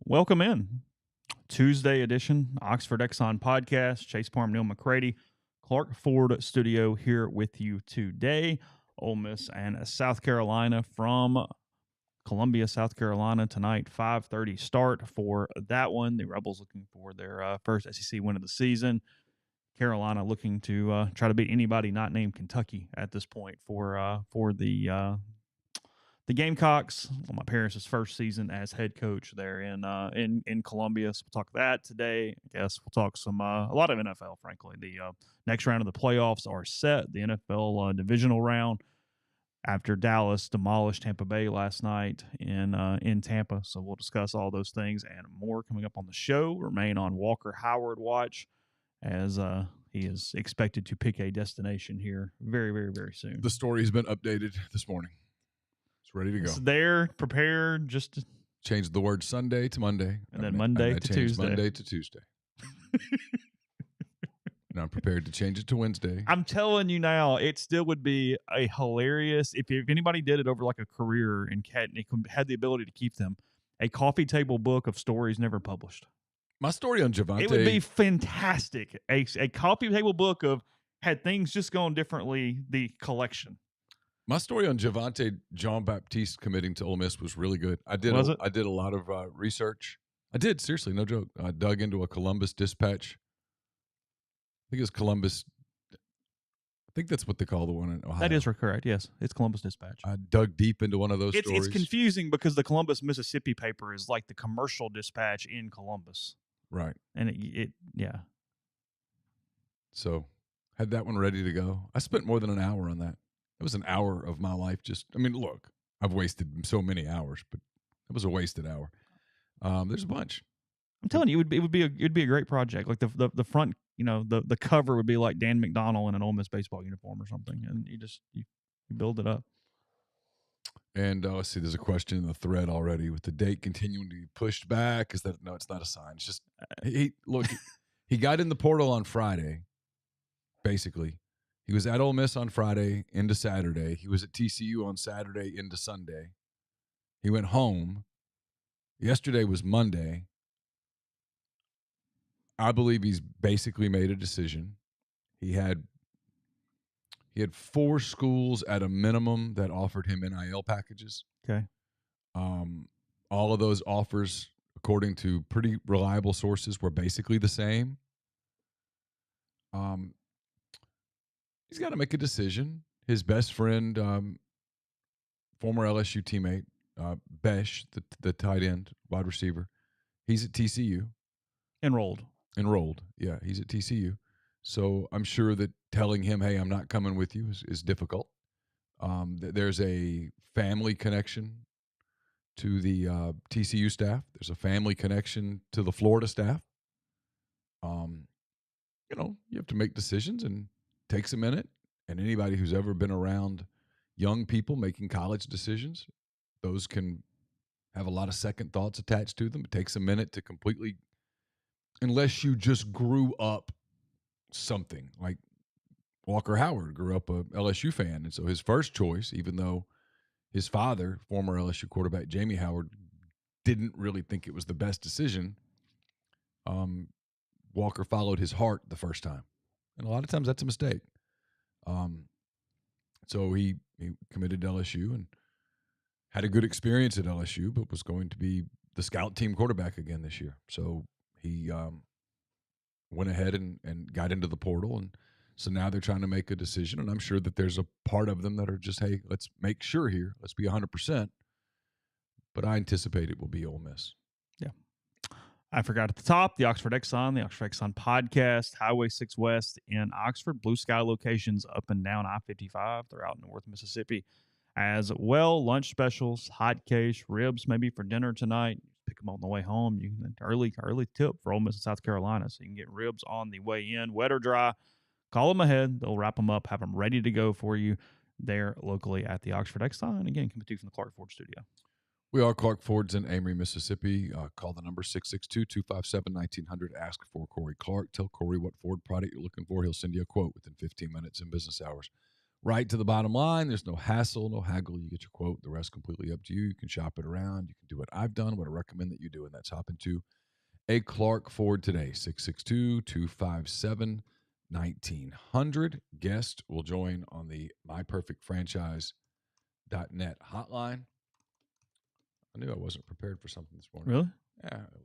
Welcome in. Tuesday edition, Oxford Exxon Podcast. Chase Parham, Neal, McCready, Clark Ford Studio here with you today. Ole Miss and South Carolina from Columbia, South Carolina tonight, 5:30 start for that one. The Rebels looking for their first SEC win of the season. Carolina looking to try to beat anybody not named Kentucky at this point for the Gamecocks. Well, my parents' first season as head coach there in Columbia. So we'll talk that today. I guess we'll talk some a lot of NFL. Frankly, the next round of the playoffs are set. The NFL divisional round after Dallas demolished Tampa Bay last night in Tampa. So we'll discuss all those things and more coming up on the show. Remain on Walker Howard watch as he is expected to pick a destination here very, very, very soon. The story has been updated this morning. It's ready to go. It's there, prepared, just to Changed the word Sunday to Monday. And then Monday to Tuesday. Monday to Tuesday. And I'm prepared to change it to Wednesday. I'm telling you now, it still would be a hilarious, if anybody did it over like a career and had the ability to keep them, a coffee table book of stories never published. My story on Javonte. It would be fantastic. A coffee table book of had things just gone differently, the collection. My story on Javonte Jean-Baptiste committing to Ole Miss was really good. I did a lot of research. I did, seriously, no joke. I dug into a Columbus Dispatch. I think it was Columbus. I think that's what they call the one in Ohio. That is correct, yes. It's Columbus Dispatch. I dug deep into one of those stories. It's confusing because the Columbus, Mississippi paper is like the commercial dispatch in Columbus. Right. And it yeah. So had that one ready to go. I spent more than an hour on that. It was an hour of my life. Look, I've wasted so many hours, but it was a wasted hour. There's a bunch. I'm telling you, it'd be a great project. Like the front, the cover would be like Dan McDonnell in an Ole Miss baseball uniform or something, and you build it up. And let's see, there's a question in the thread already with the date continuing to be pushed back. No, it's not a sign. It's just he got in the portal on Friday, basically. He was at Ole Miss on Friday into Saturday. He was at TCU on Saturday into Sunday. He went home. Yesterday was Monday. I believe he's basically made a decision. He had 4 schools at a minimum that offered him NIL packages. Okay. All of those offers, according to pretty reliable sources, were basically the same. He's got to make a decision. His best friend, former LSU teammate, Besh, the tight end, wide receiver, he's at TCU. Enrolled. Yeah, he's at TCU. So I'm sure that telling him, hey, I'm not coming with you is difficult. There's a family connection to the TCU staff. There's a family connection to the Florida staff. You have to make decisions, and it takes a minute. And anybody who's ever been around young people making college decisions, those can have a lot of second thoughts attached to them. It takes a minute to completely, unless you just grew up something like Walker Howard grew up a LSU fan. And so his first choice, even though his father, former LSU quarterback Jamie Howard, didn't really think it was the best decision, Walker followed his heart the first time. And a lot of times that's a mistake. So he committed to LSU and had a good experience at LSU, but was going to be the scout team quarterback again this year. So he went ahead and got into the portal. And so now they're trying to make a decision. And I'm sure that there's a part of them that are just, hey, let's make sure here. Let's be 100%. But I anticipate it will be Ole Miss. Yeah. I forgot at the top, the Oxford Exxon Podcast, Highway 6 West in Oxford, blue sky locations up and down I-55 throughout North Mississippi as well. Lunch specials, hot case, ribs maybe for dinner tonight. Pick them on the way home. You can early tip for Ole Miss and South Carolina, so you can get ribs on the way in, wet or dry. Call them ahead. They'll wrap them up, have them ready to go for you there locally at the Oxford Exxon. And again, coming to you from the Clark Ford Studio. We are Clark Ford's in Amory, Mississippi. Call the number 662-257-1900. Ask for Corey Clark. Tell Corey what Ford product you're looking for. He'll send you a quote within 15 minutes in business hours. right to the bottom line. There's no hassle, no haggle. You get your quote. The rest completely up to you. You can shop it around. You can do what I've done, what I recommend that you do, and that's hop into a Clark Ford today, 662-257-1900. Guest will join on the myperfectfranchise.net hotline. I knew I wasn't prepared for something this morning. Really? Yeah, no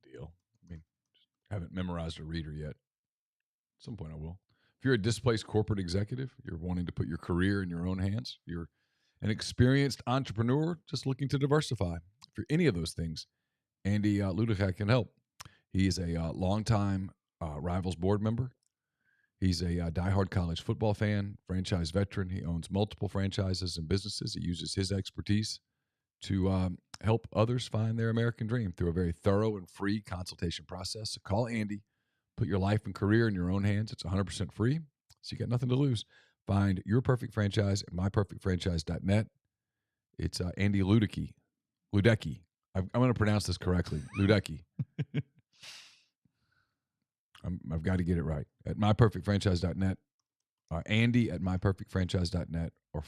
big deal. I mean, just haven't memorized a reader yet. At some point I will. If you're a displaced corporate executive, you're wanting to put your career in your own hands, you're an experienced entrepreneur just looking to diversify. If you're any of those things, Andy Ludica can help. He is a longtime Rivals board member. He's a diehard college football fan, franchise veteran. He owns multiple franchises and businesses. He uses his expertise to help others find their American dream through a very thorough and free consultation process. So call Andy. Put your life and career in your own hands. It's 100% free, so you got nothing to lose. Find your perfect franchise at myperfectfranchise.net. It's Andy Ludicky. I'm going to pronounce this correctly. Ludicky. I've got to get it right. At myperfectfranchise.net. Andy at myperfectfranchise.net or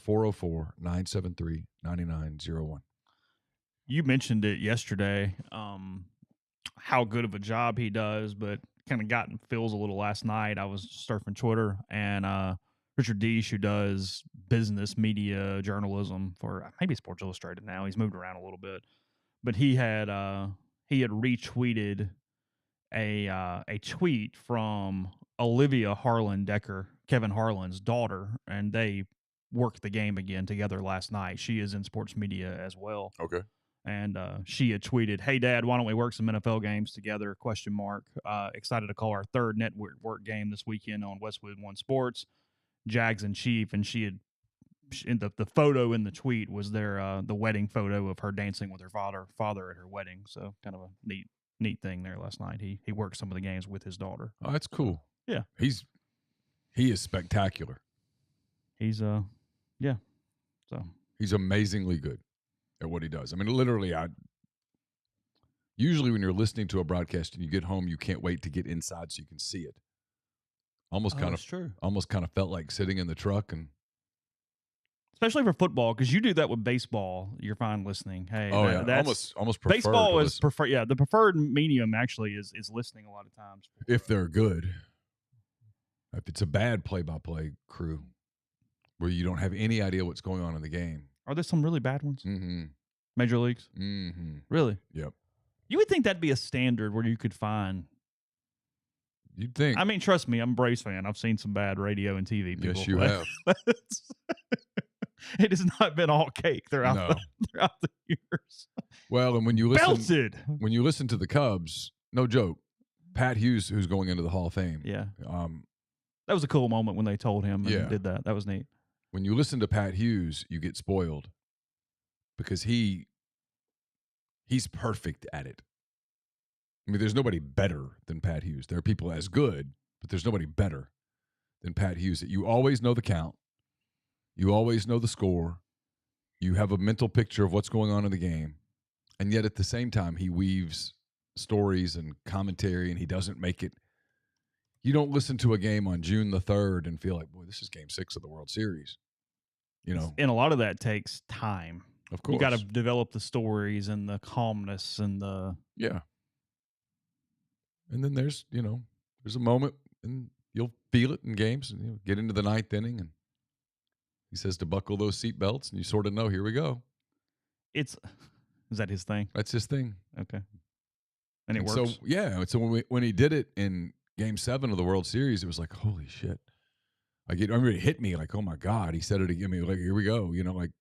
404-973-9901. You mentioned it yesterday, how good of a job he does, but kind of got in feels a little last night. I was surfing Twitter, and Richard Deesh, who does business media journalism for maybe Sports Illustrated now, he's moved around a little bit, but he had retweeted a tweet from Olivia Harlan Decker, Kevin Harlan's daughter, and they worked the game again together last night. She is in sports media as well. Okay. And she had tweeted, "Hey, Dad, why don't we work some NFL games together? ? Excited to call our third network game this weekend on Westwood One Sports, Jags and Chief." And she had, in the photo in the tweet was the wedding photo of her dancing with her father at her wedding. So kind of a neat thing there last night. He worked some of the games with his daughter. Oh, that's cool. Yeah, he is spectacular. He's So he's amazingly good at what he does. I mean, literally, usually when you're listening to a broadcast and you get home, you can't wait to get inside so you can see it. Almost kind of felt like sitting in the truck, and especially for football, because you do that with baseball. You're fine listening. Hey, almost prefer baseball is preferred. Yeah, the preferred medium actually is listening a lot of times if they're good. If it's a bad play-by-play crew where you don't have any idea what's going on in the game. Are there some really bad ones? Mm-hmm. Major leagues? Mm-hmm. Really? Yep. You would think that'd be a standard where you could find. You'd think. I mean, trust me, I'm a Braves fan. I've seen some bad radio and TV people. Yes, you have. It has not been all cake throughout the years. Well, and when you listen, Belted. When you listen to the Cubs, no joke, Pat Hughes, who's going into the Hall of Fame. Yeah. That was a cool moment when they told him and Yeah. did that. That was neat. When you listen to Pat Hughes, you get spoiled because he's perfect at it. I mean, there's nobody better than Pat Hughes. There are people as good, but there's nobody better than Pat Hughes. You always know the count. You always know the score. You have a mental picture of what's going on in the game. And yet at the same time, he weaves stories and commentary, and he doesn't make it. You don't listen to a game on June the 3rd and feel like, boy, this is game 6 of the World Series. You know, and a lot of that takes time. Of course. You got to develop the stories and the calmness and the. Yeah. And then there's a moment and you'll feel it in games and get into the 9th inning and he says to buckle those seatbelts and you sort of know, here we go. Is that his thing? That's his thing. Okay. And it works. So, yeah. So when he did it in Game 7 of the World Series, it was like, holy shit. Like, it hit me like, oh my God, he said it again. I mean, like, here we go. Like,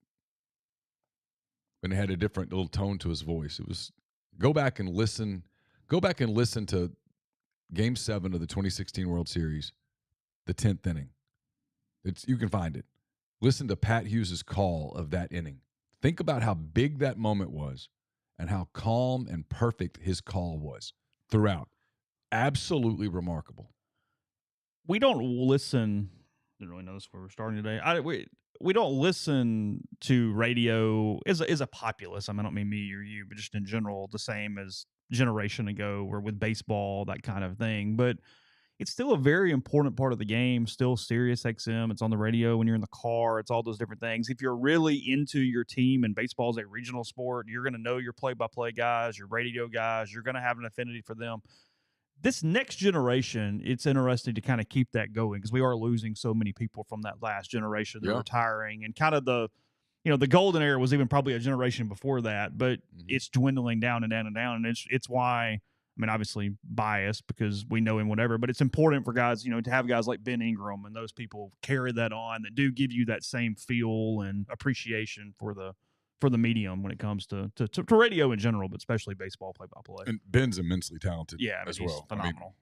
and it had a different little tone to his voice. It was, go back and listen to Game 7 of the 2016 World Series, the 10th inning. You can find it. Listen to Pat Hughes' call of that inning. Think about how big that moment was and how calm and perfect his call was throughout. Absolutely remarkable. We don't listen. Didn't really notice where we're starting today. We don't listen to radio as a populace. I mean, I don't mean me or you, but just in general, the same as generation ago, or with baseball, that kind of thing. But it's still a very important part of the game. Still Sirius XM. It's on the radio when you're in the car. It's all those different things. If you're really into your team and baseball is a regional sport, you're going to know your play-by-play guys, your radio guys. You're going to have an affinity for them. This next generation, it's interesting to kind of keep that going because we are losing so many people from that last generation. They're retiring, and kind of the golden era was even probably a generation before that, but it's dwindling down and down and down. And it's why, I mean, obviously biased because we know him, whatever, but it's important for guys, to have guys like Ben Ingram and those people carry that on that do give you that same feel and appreciation for the medium when it comes to radio in general, but especially baseball play-by-play. And Ben's immensely talented as he's well. Phenomenal.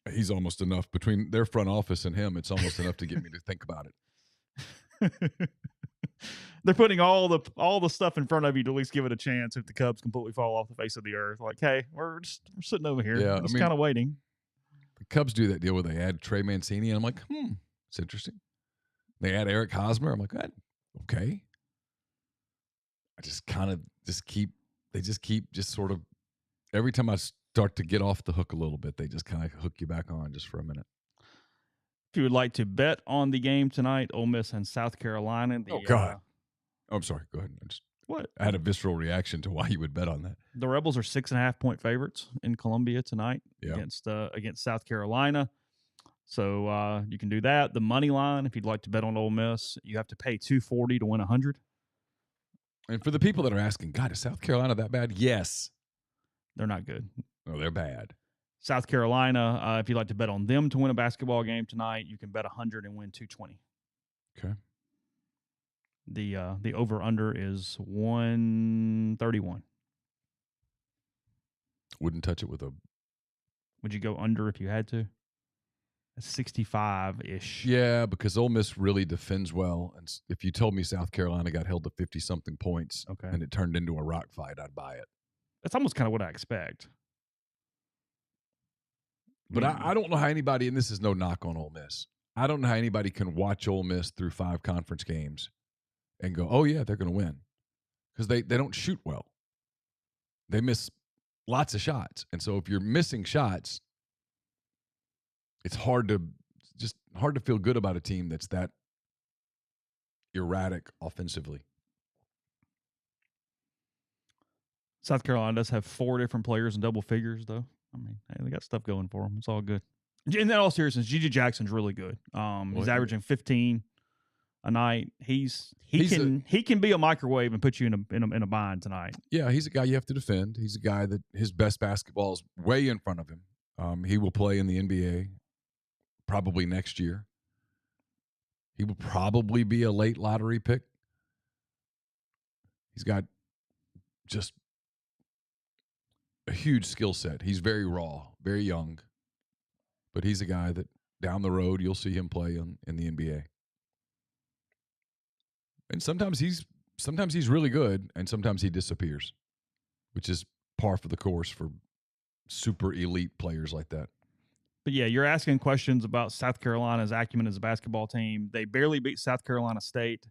I mean, he's almost enough between their front office and him. It's almost enough to get me to think about it. They're putting all the stuff in front of you to at least give it a chance if the Cubs completely fall off the face of the earth. Like, hey, we're sitting over here. Yeah, just kind of waiting. The Cubs do that deal where they add Trey Mancini, and I'm like, it's interesting. They add Eric Hosmer. I'm like, okay. I just kind of keep sort of, every time I start to get off the hook a little bit, they just kind of hook you back on just for a minute. If you would like to bet on the game tonight, Ole Miss and South Carolina. I'm sorry. Go ahead. What? I had a visceral reaction to why you would bet on that. The Rebels are 6.5-point favorites in Columbia tonight against South Carolina. So you can do that. The money line, if you'd like to bet on Ole Miss, you have to pay $240 to win 100. And for the people that are asking, God, is South Carolina that bad? Yes. They're not good. No, they're bad. South Carolina, if you'd like to bet on them to win a basketball game tonight, you can bet 100 and win 220. Okay. The over-under is 131. Wouldn't touch it with a... Would you go under if you had to? 65-ish. Yeah, because Ole Miss really defends well. And if you told me South Carolina got held to 50-something points and it turned into a rock fight, I'd buy it. That's almost kind of what I expect. But I don't know how anybody, and this is no knock on Ole Miss, I don't know how anybody can watch Ole Miss through 5 conference games and go, oh, yeah, they're going to win. Because they don't shoot well. They miss lots of shots. And so if you're missing shots, it's hard to feel good about a team that's that erratic offensively. South Carolina does have 4 different players in double figures, though. I mean, hey, they got stuff going for them. It's all good. In all seriousness, G.J. Jackson's really good. He's averaging 15 a night. He can be a microwave and put you in a bind tonight. Yeah, he's a guy you have to defend. He's a guy that his best basketball is way in front of him. He will play in the NBA. Probably next year. He will probably be a late lottery pick. He's got just a huge skill set. He's very raw, very young. But he's a guy that down the road you'll see him play in the NBA. And sometimes he's really good and sometimes he disappears, which is par for the course for super elite players like that. But, yeah, you're asking questions about South Carolina's acumen as a basketball team. They barely beat South Carolina State.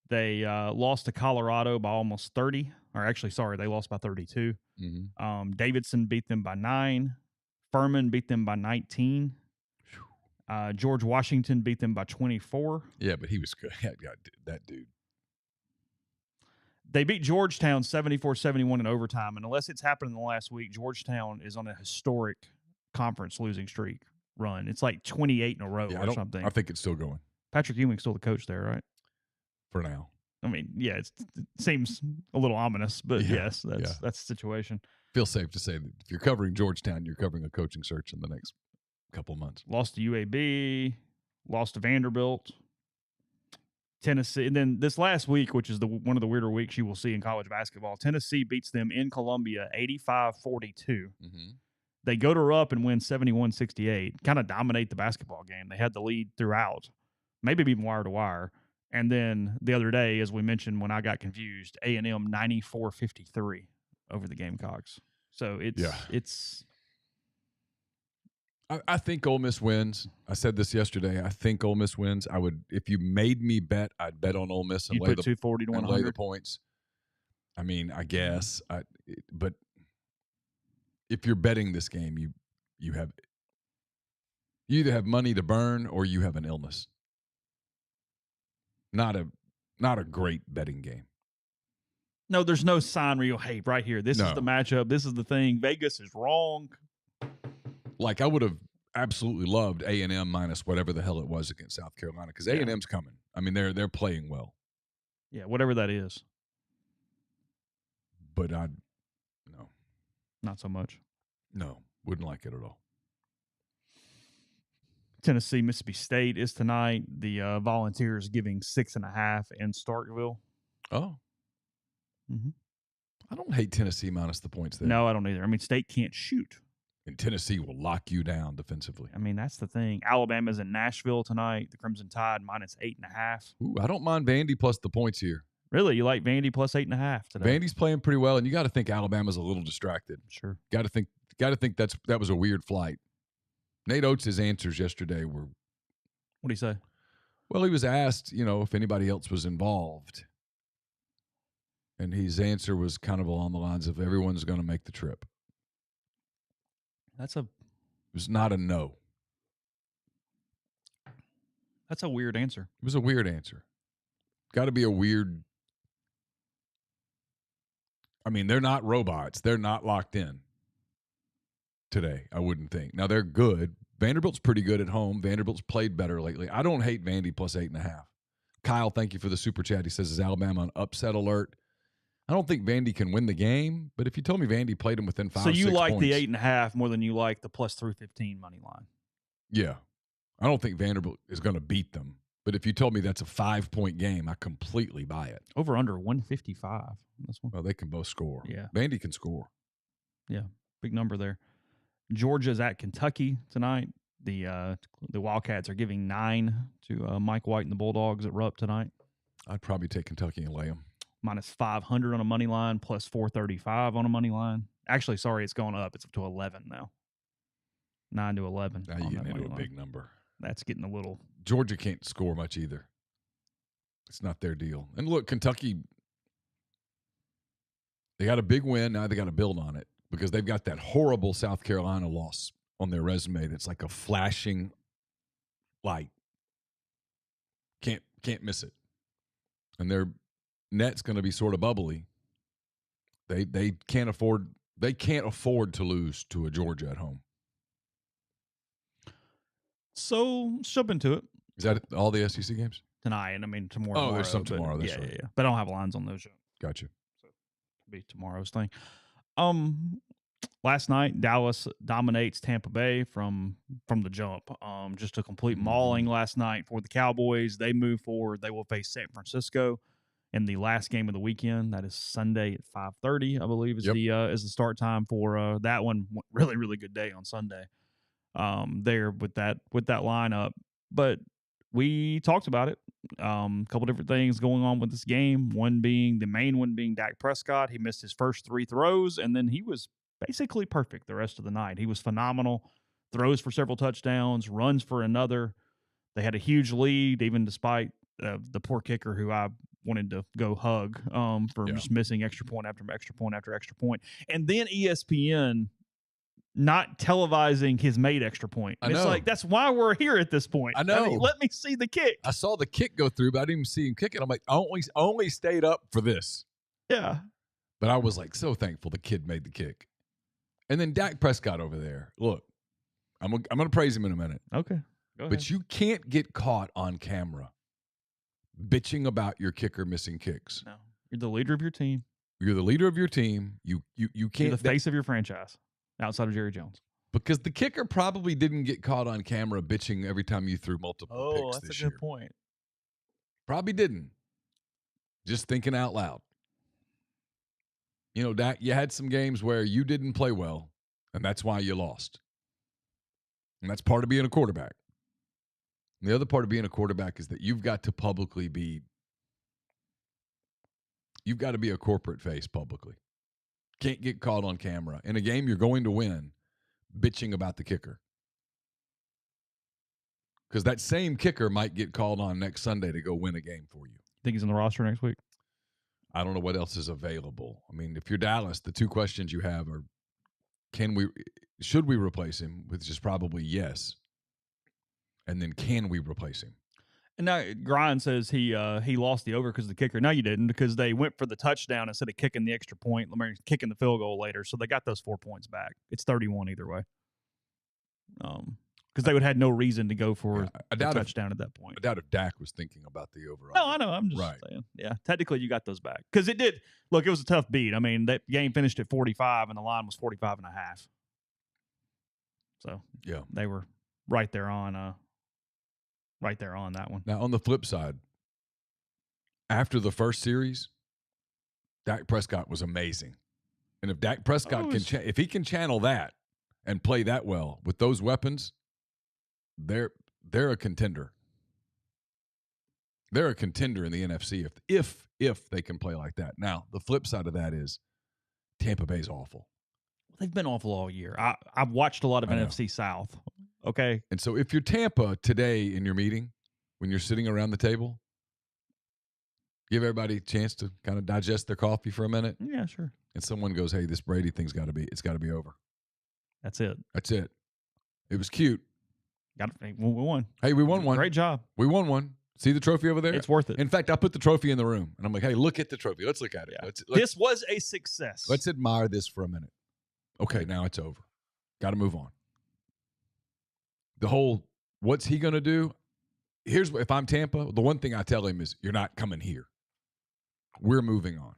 They lost to Colorado by almost 30. Or actually, sorry, they lost by 32. Mm-hmm. Davidson beat them by 9. Furman beat them by 19. George Washington beat them by 24. Yeah, but he was good. That dude. They beat Georgetown 74-71 in overtime. And unless it's happened in the last week, Georgetown is on a historic conference losing streak run. It's like 28 in a row or something. I think it's still going. Patrick Ewing's still the coach there, right? For now. I mean, yeah, it seems a little ominous, but yes, that's the situation. Feels safe to say that if you're covering Georgetown, you're covering a coaching search in the next couple of months. Lost to UAB, lost to Vanderbilt, Tennessee, and then this last week, which is one of the weirder weeks you will see in college basketball, Tennessee beats them in Columbia 85-42. Mm-hmm. They go to Rupp and win 71-68, kind of dominate the basketball game. They had the lead throughout, maybe even wire to wire. And then the other day, as we mentioned when I got confused, A&M 94-53 over the Gamecocks. So it's. I think Ole Miss wins. I said this yesterday. I think Ole Miss wins. I would, if you made me bet, I'd bet on Ole Miss and lay the 240 to 100. Lay the points. I mean, I guess, but if you're betting this game, you have You either have money to burn or you have an illness. Not a great betting game. No, there's no sign where you go, hey, right here, this is No. the matchup. This is the thing. Vegas is wrong. Like, I would have absolutely loved A&M minus whatever the hell it was against South Carolina, because A&M's coming. I mean, they're playing well. Yeah, whatever that is. But no. Not so much. No, wouldn't like it at all. Tennessee, Mississippi State is tonight. The Volunteers giving 6.5 in Starkville. Oh. Mm-hmm. I don't hate Tennessee minus the points there. No, I don't either. I mean, State can't shoot. And Tennessee will lock you down defensively. I mean, that's the thing. Alabama's in Nashville tonight. The Crimson Tide minus 8.5. Ooh, I don't mind Vandy plus the points here. Really? You like Vandy plus 8.5 today? Vandy's playing pretty well, and you got to think Alabama's a little distracted. Sure. Got to think that was a weird flight. Nate Oates' answers yesterday were. What do you say? Well, he was asked, if anybody else was involved. And his answer was kind of along the lines of everyone's going to make the trip. It was not a no. That's a weird answer. It was a weird answer. Got to be a weird. I mean, they're not robots. They're not locked in today, I wouldn't think. Now, they're good. Vanderbilt's pretty good at home. Vanderbilt's played better lately. I don't hate Vandy plus 8.5. Kyle, thank you for the super chat. He says, is Alabama on upset alert? I don't think Vandy can win the game, but if you told me Vandy played them within 5 or 6 points. So you like the 8.5 more than you like the plus 315 money line? Yeah. I don't think Vanderbilt is going to beat them. But if you told me that's a 5-point game, I completely buy it. Over under 155. This one. Well, they can both score. Yeah. Vandy can score. Yeah. Big number there. Georgia's at Kentucky tonight. The Wildcats are giving 9 to Mike White and the Bulldogs at Rupp tonight. I'd probably take Kentucky and lay them. Minus 500 on a money line, plus 435 on a money line. Actually, sorry, it's going up. It's up to 11 now. 9 to 11. Now you're getting into a big number. That's getting a little. Georgia can't score much either. It's not their deal. And look, Kentucky, they got a big win. Now they got to build on it because they've got that horrible South Carolina loss on their resume that's like a flashing light. Can't miss it. And their net's going to be sort of bubbly. They can't afford to lose to a Georgia at home. So jump into it. Is that all the SEC games? Tonight, and I mean tomorrow. Oh, there's some tomorrow. That's right. Yeah. But I don't have lines on those yet. Gotcha. So it'll be tomorrow's thing. Last night, Dallas dominates Tampa Bay from the jump. Just a complete mauling last night for the Cowboys. They move forward. They will face San Francisco in the last game of the weekend. That is Sunday at 5:30, I believe, is the start time for that one. Really, really good day on Sunday. There with that lineup, but we talked about it. A couple different things going on with this game. The main one being Dak Prescott. He missed his first 3 throws, and then he was basically perfect the rest of the night. He was phenomenal. Throws for several touchdowns, runs for another. They had a huge lead, even despite the poor kicker who I wanted to go hug for just missing extra point after extra point after extra point. And then ESPN not televising his made extra point. I know. It's like, that's why we're here at this point. I know. I mean, let me see the kick. I saw the kick go through, but I didn't even see him kick it. I'm like, I only stayed up for this. Yeah. But I was like so thankful the kid made the kick. And then Dak Prescott over there. Look, I'm going to praise him in a minute. Okay. Go ahead. But you can't get caught on camera bitching about your kicker missing kicks. No. You're the leader of your team. You're the leader of your team. You can't. You're the face of your franchise outside of Jerry Jones. Because the kicker probably didn't get caught on camera bitching every time you threw multiple picks that's this a year. good point. Probably didn't. Just thinking out loud. Dak, you had some games where you didn't play well, and that's why you lost. And that's part of being a quarterback. And the other part of being a quarterback is that you've got to be a corporate face publicly. Can't get caught on camera. In a game you're going to win, bitching about the kicker. Because that same kicker might get called on next Sunday to go win a game for you. Think he's on the roster next week? I don't know what else is available. I mean, if you're Dallas, the 2 questions you have are, should we replace him? Which is probably yes. And then can we replace him? And now Grind says he lost the over because of the kicker. No, you didn't, because they went for the touchdown instead of kicking the extra point. Kicking the field goal later, so they got those 4 points back. It's 31 either way. Because they would have had no reason to go for a touchdown at that point. I doubt if Dak was thinking about the over. No, I know. I'm just saying. Yeah, technically you got those back because it did. Look, it was a tough beat. I mean, that game finished at 45 and the line was 45 and a half. So yeah, they were right there on that one. Now on the flip side, after the first series, Dak Prescott was amazing, and if Dak Prescott if he can channel that and play that well with those weapons, they're a contender. They're a contender in the NFC if they can play like that. Now the flip side of that is Tampa Bay's awful. They've been awful all year. I've watched a lot of NFC South. Okay. And so if you're Tampa today in your meeting, when you're sitting around the table, give everybody a chance to kind of digest their coffee for a minute. Yeah, sure. And someone goes, hey, this Brady thing's it's got to be over. That's it. It was cute. We won. Hey, we won one. Great job. We won one. See the trophy over there? It's worth it. In fact, I put the trophy in the room, and I'm like, hey, look at the trophy. Let's look at it. Yeah. This was a success. Let's admire this for a minute. Okay, now it's over. Got to move on. The whole, what's he going to do? Here's what, if I'm Tampa, the one thing I tell him is, you're not coming here. We're moving on.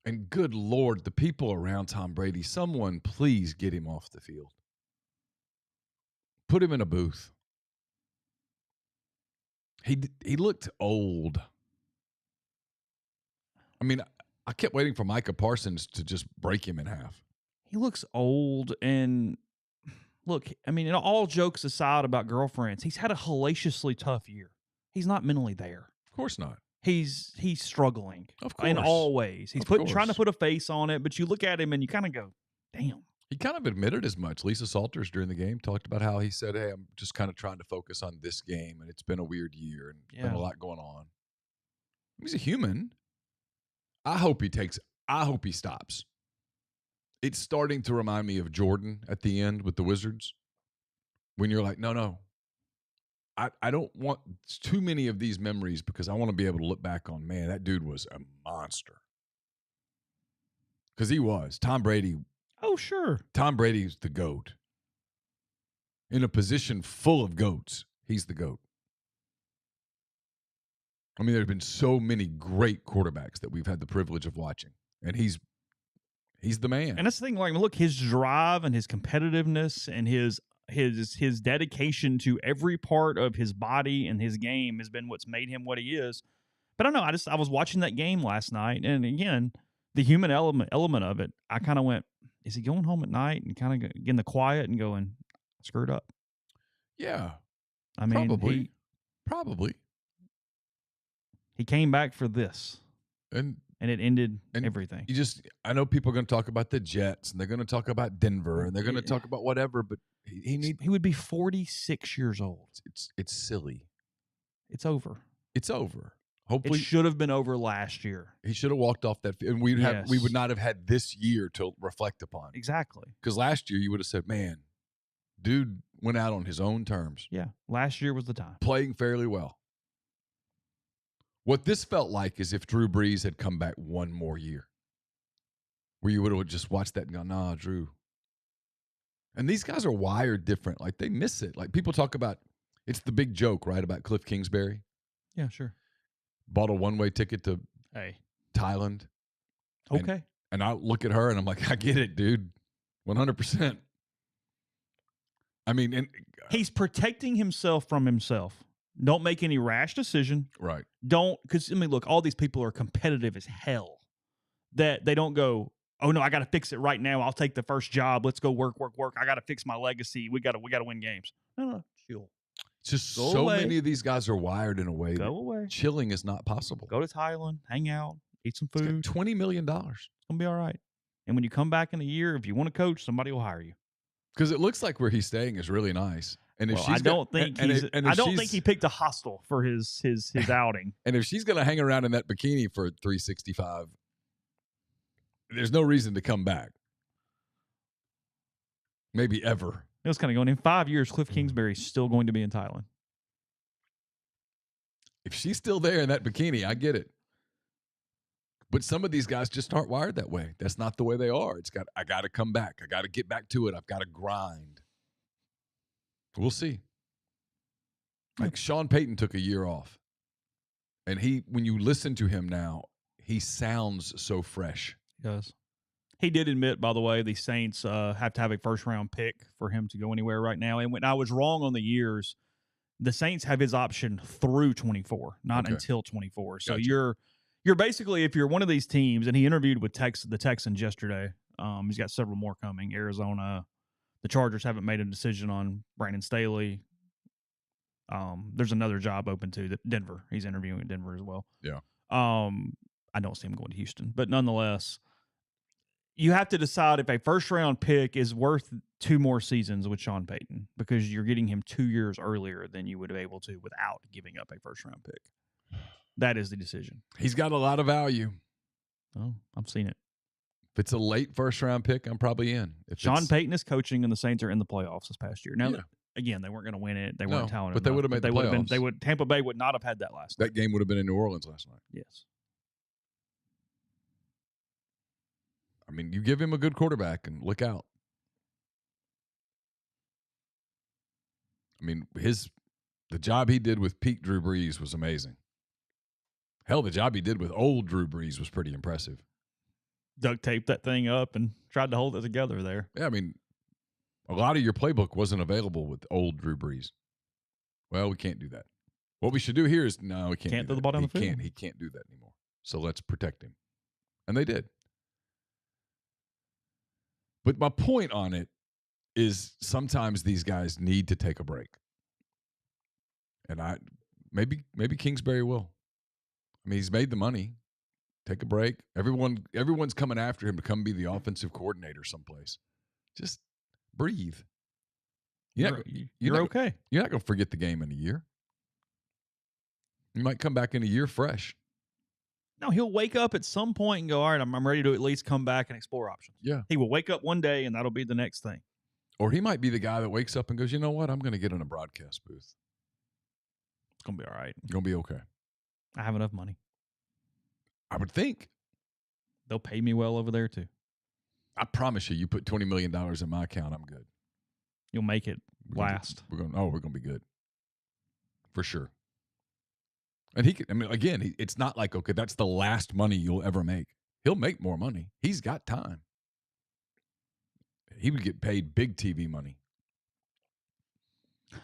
And good Lord, the people around Tom Brady, someone please get him off the field. Put him in a booth. He looked old. I mean, I kept waiting for Micah Parsons to just break him in half. He looks old, and look, I mean, all jokes aside about girlfriends, he's had a hellaciously tough year. He's not mentally there. Of course not. He's struggling. Of course. In all ways. He's trying to put a face on it, but you look at him and you kind of go, damn. He kind of admitted as much. Lisa Salters during the game talked about how he said, hey, I'm just kind of trying to focus on this game, and it's been a weird year, and been a lot going on. He's a human. I hope he stops. It's starting to remind me of Jordan at the end with the Wizards, when you're like, no. I don't want too many of these memories, because I want to be able to look back on, man, that dude was a monster. Because he was. Tom Brady. Oh, sure. Tom Brady's the GOAT. In a position full of GOATs, he's the GOAT. I mean, there have been so many great quarterbacks that we've had the privilege of watching, and he's the man. And that's the thing. Like, look, his drive and his competitiveness and his dedication to every part of his body and his game has been what's made him what he is. But I don't know. I was watching that game last night, and again, the human element of it, I kind of went, is he going home at night and kind of getting the quiet and going, screwed up? Yeah. I mean, probably. He came back for this, and it ended everything. I know people are going to talk about the Jets, and they're going to talk about Denver, and they're going to talk about whatever, but he would be 46 years old. It's silly. It's over. It's over. Hopefully, it should have been over last year. He should have walked off that field, and we would not have had this year to reflect upon. Exactly. Because last year you would have said, man, dude went out on his own terms. Yeah, last year was the time. Playing fairly well. What this felt like is if Drew Brees had come back one more year, where you would have just watched that and gone, nah, Drew. And these guys are wired different. Like, they miss it. Like, people talk about, it's the big joke, right, about Cliff Kingsbury. Yeah, sure. Bought a one-way ticket to Thailand. Okay. And I look at her and I'm like, I get it, dude. 100%. I mean, he's protecting himself from himself. Don't make any rash decision. Right. Because, I mean, look, all these people are competitive as hell. That they don't go, oh, no, I got to fix it right now. I'll take the first job. Let's go work. I got to fix my legacy. We got to win games. No, chill. It's just go so away. Many of these guys are wired in a way that chilling is not possible. Go to Thailand, hang out, eat some food. $20 million. It's going to be all right. And when you come back in a year, if you want to coach, somebody will hire you. Because it looks like where he's staying is really nice. And if I don't think he picked a hostel for his outing. And if she's going to hang around in that bikini for 365, there's no reason to come back. Maybe ever. It was kind of going in 5 years. Cliff Mm. Kingsbury's still going to be in Thailand. If she's still there in that bikini, I get it. But some of these guys just aren't wired that way. That's not the way they are. I got to come back. I got to get back to it. I've got to grind. We'll see. Like Sean Payton took a year off. And when you listen to him now, he sounds so fresh. He does. He did admit, by the way, the Saints have to have a first-round pick for him to go anywhere right now. And when I was wrong on the years, the Saints have his option through 24, not until 24. So Gotcha. you're basically, if you're one of these teams, and he interviewed with the Texans yesterday. He's got several more coming. Arizona, the Chargers haven't made a decision on Brandon Staley. There's another job open too, Denver. He's interviewing at Denver as well. Yeah. I don't see him going to Houston, but nonetheless, you have to decide if a first-round pick is worth 2 more seasons with Sean Payton, because you're getting him 2 years earlier than you would be able to without giving up a first-round pick. That is the decision. He's got a lot of value. Oh, I've seen it. If it's a late first-round pick, I'm probably in. If Sean Payton is coaching, and the Saints are in the playoffs this past year. Now, Yeah. Again, they weren't going to win it. They weren't talented but they enough, would have made the playoffs. Tampa Bay would not have had that last night. That game would have been in New Orleans last night. Yes. I mean, you give him a good quarterback and look out. I mean, the job he did with peak Drew Brees was amazing. Hell, the job he did with old Drew Brees was pretty impressive. Duct taped that thing up and tried to hold it together there. Yeah, I mean, a lot of your playbook wasn't available with old Drew Brees. Well, we can't do that. What we should do here is, no, we can't do throw that. the ball down the field. He can't do that anymore. So let's protect him. And they did. But my point on it is sometimes these guys need to take a break. And maybe Kingsbury will. I mean, he's made the money. Take a break. Everyone's coming after him to come be the offensive coordinator someplace. Just breathe. You're okay. You're not going to forget the game in a year. You might come back in a year fresh. No, he'll wake up at some point and go, all right, I'm ready to at least come back and explore options. Yeah. He will wake up one day, and that'll be the next thing. Or he might be the guy that wakes up and goes, you know what? I'm going to get in a broadcast booth. It's going to be all right. It's going to be okay. I have enough money. I would think. They'll pay me well over there, too. I promise you put $20 million in my account, I'm good. You'll make it last. We're going to be good. For sure. And it's not like, okay, that's the last money you'll ever make. He'll make more money. He's got time. He would get paid big TV money. A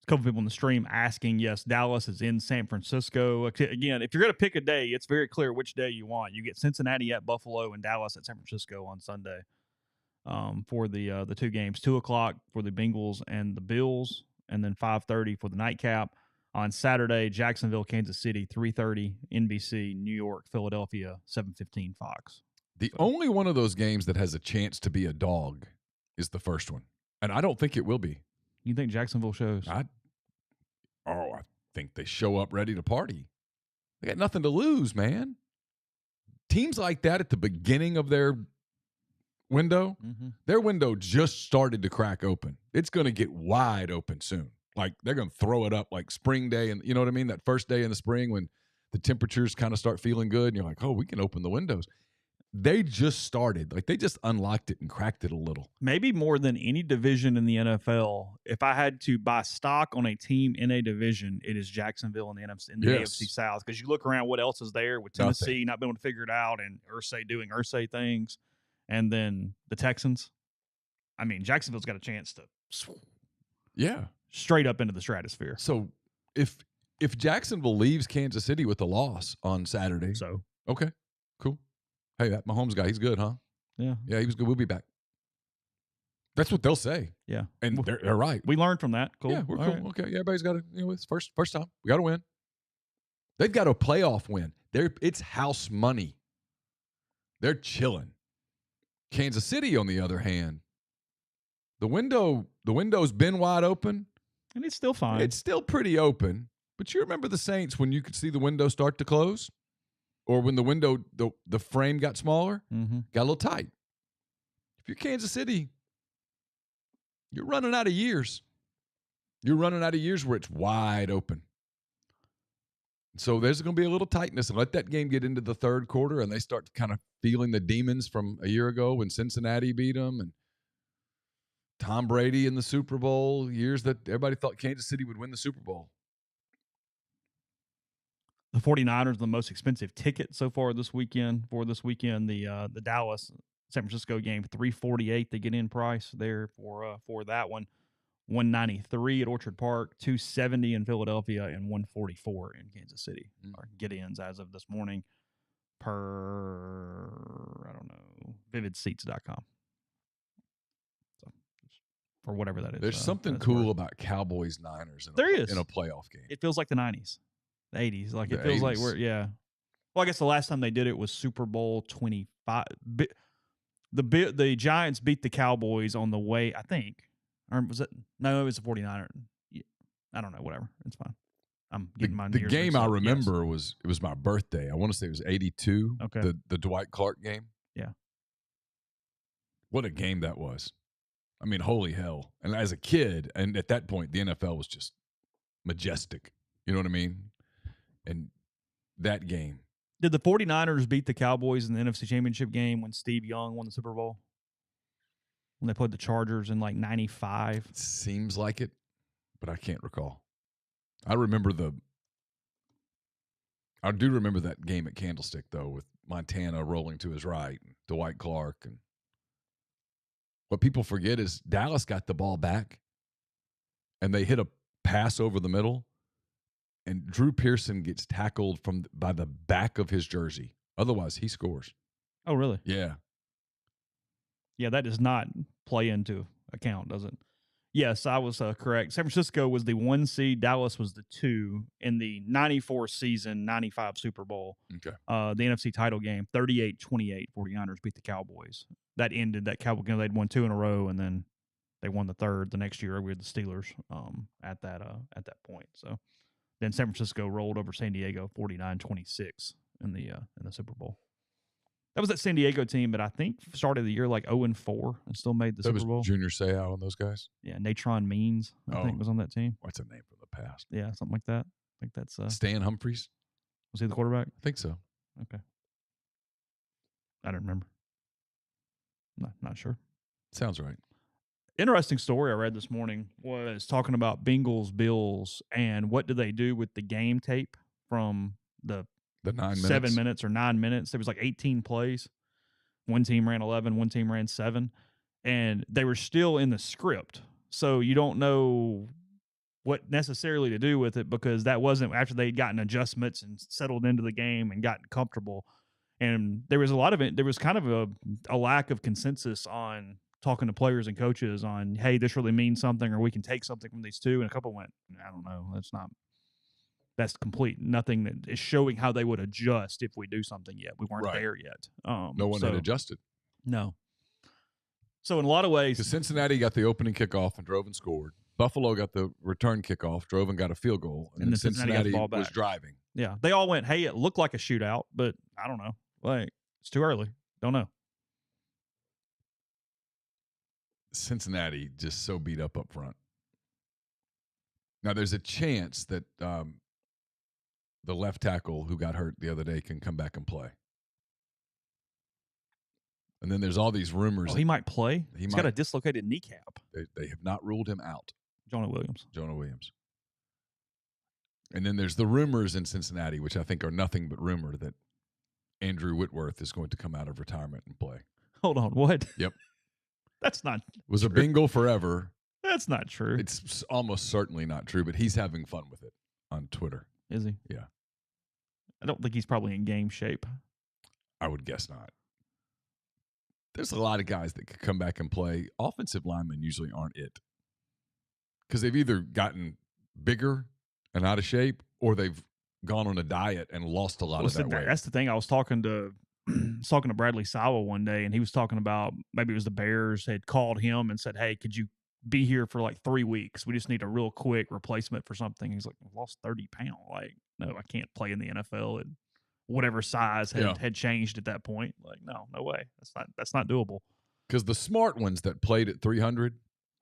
couple people in the stream asking, yes, Dallas is in San Francisco. Again, if you're going to pick a day, it's very clear which day you want. You get Cincinnati at Buffalo and Dallas at San Francisco on Sunday for the 2 games. 2:00 for the Bengals and the Bills, and then 5:30 for the nightcap. On Saturday, Jacksonville, Kansas City, 3:30, NBC, New York, Philadelphia, 7:15, Fox. The only one of those games that has a chance to be a dog is the first one. And I don't think it will be. You think Jacksonville shows? I think they show up ready to party. They got nothing to lose, man. Teams like that at the beginning of their window, their window just started to crack open. It's going to get wide open soon. Like, they're going to throw it up like spring day. And you know what I mean? That first day in the spring when the temperatures kind of start feeling good and you're like, oh, we can open the windows. They just started. Like, they just unlocked it and cracked it a little. Maybe more than any division in the NFL, if I had to buy stock on a team in a division, it is Jacksonville in the AFC South. Because you look around, what else is there with Tennessee not being able to figure it out and Irsay doing Irsay things. And then the Texans. I mean, Jacksonville's got a chance to straight up into the stratosphere. So if Jacksonville leaves Kansas City with a loss on Saturday. So okay, cool. Hey, that Mahomes guy, he's good, huh? Yeah. Yeah, he was good. We'll be back. That's what they'll say. Yeah. And they're right. We learned from that. Cool. Yeah, we're All cool. right. Okay, everybody's got to, it's first time. We got to win. They've got a playoff win. It's house money. They're chilling. Kansas City, on the other hand, the window's been wide open. And it's still fine. It's still pretty open. But you remember the Saints when you could see the window start to close? Or when the window, the frame got smaller? Got a little tight. If you're Kansas City, you're running out of years. You're running out of years where it's wide open. So there's going to be a little tightness, and let that game get into the third quarter, and they start kind of feeling the demons from a year ago when Cincinnati beat them, and Tom Brady in the Super Bowl, years that everybody thought Kansas City would win the Super Bowl. The 49ers, the most expensive ticket so far this weekend. The Dallas San Francisco game, $348. They get in price there for that one. $193 at Orchard Park, $270 in Philadelphia, and $144 in Kansas City. Are get-ins as of this morning per vividseats.com. So or whatever that is. There's something cool about Cowboys Niners in a playoff game. It feels like the 90s, the 80s. Like The it feels 80s. like Well, I guess the last time they did it was Super Bowl 25. The Giants beat the Cowboys on the way, I think. Or was it? No, it was the 49ers. Yeah, I don't know. Whatever. It's fine. I'm getting my The years game mixed I up. remember it was my birthday. I want to say it was 82. Okay. The Dwight Clark game. Yeah. What a game that was. I mean, holy hell. And as a kid, and at that point, the NFL was just majestic. You know what I mean? And that game. Did the 49ers beat the Cowboys in the NFC Championship game when Steve Young won the Super Bowl? When they played the Chargers in like 95? It seems like it, but I can't recall. I do remember that game at Candlestick, though, with Montana rolling to his right, and Dwight Clark. And what people forget is Dallas got the ball back, and they hit a pass over the middle, and Drew Pearson gets tackled by the back of his jersey. Otherwise, he scores. Oh, really? Yeah. Yeah, that does not play into account, does it? Yes, I was correct. San Francisco was the 1 seed. Dallas was the 2 in the 94 season, 95 Super Bowl. Okay. The NFC title game, 38-28. 49ers beat the Cowboys. That ended that Cowboy game. They'd won 2 in a row, and then they won the third the next year with the Steelers at that point. So then San Francisco rolled over San Diego 49-26 in the Super Bowl. That was that San Diego team, but I think started the year like 0-4 and still made the Super Bowl. Junior Seau and those guys? Yeah, Natron Means, I think, was on that team. What's a name from the past? Yeah, something like that. I think that's Stan Humphries? Was he the quarterback? I think so. Okay. I don't remember. Not sure. Sounds right. Interesting story I read this morning was talking about Bengals, Bills, and what do they do with the game tape from the 9 minutes. 7 minutes or 9 minutes. There was like 18 plays. One team ran 11, one team ran 7, and they were still in the script. So you don't know what necessarily to do with it because that wasn't after they'd gotten adjustments and settled into the game and gotten comfortable. And there was a lot of it. There was kind of a lack of consensus on talking to players and coaches on, hey, this really means something, or we can take something from these two. And a couple went, I don't know. That's complete. Nothing that is showing how they would adjust if we do something yet. We weren't there yet. No one had adjusted. No. So in a lot of ways, because Cincinnati got the opening kickoff and drove and scored. Buffalo got the return kickoff, drove and got a field goal, and then Cincinnati was driving. Yeah, they all went, hey, it looked like a shootout, but I don't know. Like, it's too early. Don't know. Cincinnati just so beat up front. Now, there's a chance that the left tackle who got hurt the other day can come back and play. And then there's all these rumors. He might play? He's got a dislocated kneecap. They have not ruled him out. Jonah Williams. And then there's the rumors in Cincinnati, which I think are nothing but rumor, that Andrew Whitworth is going to come out of retirement and play. Hold on, what? Yep. That's not Was true. a Bengal forever. That's not true. It's almost certainly not true, but he's having fun with it on Twitter. Is he? Yeah. I don't think he's probably in game shape. I would guess not. There's a lot of guys that could come back and play. Offensive linemen usually aren't it. Because they've either gotten bigger and out of shape, or they've gone on a diet and lost a lot of that weight. That's the thing. I was talking to Bradley Sawa one day, and he was talking about maybe it was the Bears had called him and said, hey, could you be here for like 3 weeks? We just need a real quick replacement for something. He's like, I've lost 30 pounds. Like, no, I can't play in the NFL. And whatever size had changed at that point. Like, no way. That's not doable. Because the smart ones that played at 300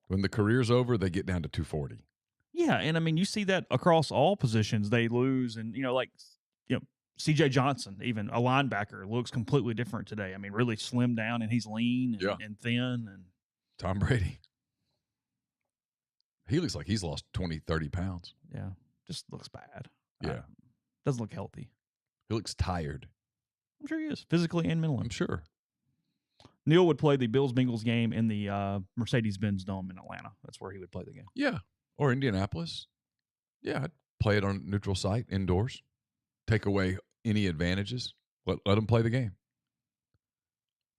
When the career's over, they get down to 240. Yeah, and I mean, you see that across all positions. They lose, and C.J. Johnson, even a linebacker, looks completely different today. I mean, really slimmed down, and he's lean and thin. And Tom Brady, he looks like he's lost 20, 30 pounds. Yeah, just looks bad. Yeah. Doesn't look healthy. He looks tired. I'm sure he is, physically and mentally. I'm sure. Neal would play the Bills-Bengals game in the Mercedes-Benz Dome in Atlanta. That's where he would play the game. Yeah. Or Indianapolis. Yeah, I'd play it on a neutral site, indoors. Take away any advantages. Let them play the game.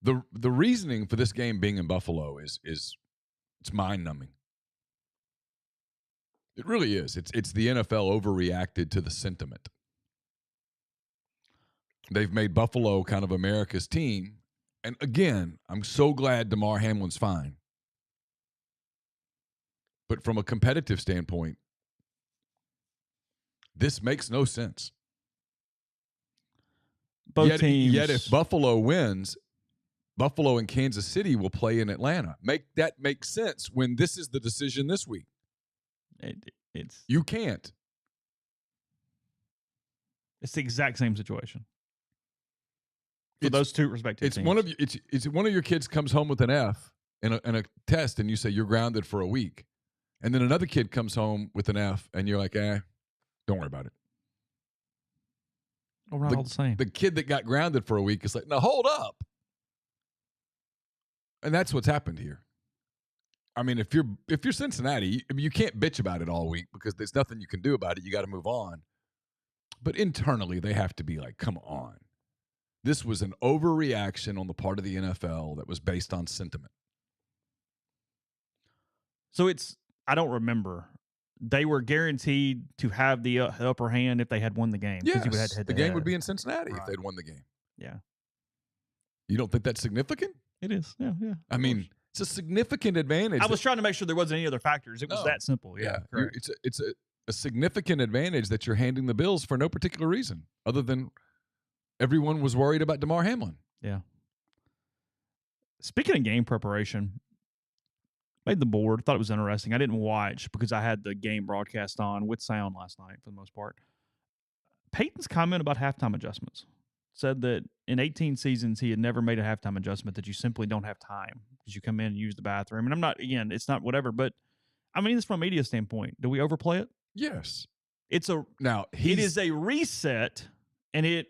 The reasoning for this game being in Buffalo is it's mind-numbing. It really is. It's the NFL overreacted to the sentiment. They've made Buffalo kind of America's team. And again, I'm so glad DeMar Hamlin's fine. But from a competitive standpoint, this makes no sense. Both teams. Yet if Buffalo wins, Buffalo and Kansas City will play in Atlanta. That makes sense when this is the decision this week. You can't. It's the exact same situation. For those two respective teams. It's one of your kids comes home with an F in a test, and you say you're grounded for a week. And then another kid comes home with an F, and you're like, don't worry about it. Well, we're not all the same. The kid that got grounded for a week is like, no, hold up. And that's what's happened here. I mean, if you're Cincinnati, you can't bitch about it all week because there's nothing you can do about it. You got to move on. But internally, they have to be like, come on. This was an overreaction on the part of the NFL that was based on sentiment. So I don't remember. They were guaranteed to have the upper hand if they had won the game. Yes, the game would be in Cincinnati if they'd won the game. Yeah. You don't think that's significant? It is. Yeah. I mean, it's a significant advantage. I was trying to make sure there wasn't any other factors. It was that simple. Yeah. It's a significant advantage that you're handing the Bills for no particular reason other than everyone was worried about DeMar Hamlin. Yeah. Speaking of game preparation, made the board. Thought it was interesting. I didn't watch because I had the game broadcast on with sound last night for the most part. Peyton's comment about halftime adjustments said that in 18 seasons he had never made a halftime adjustment, that you simply don't have time because you come in and use the bathroom. And I'm not, again, it's not whatever, but I mean, it's from a media standpoint. Do we overplay it? Yes. It is a reset, and it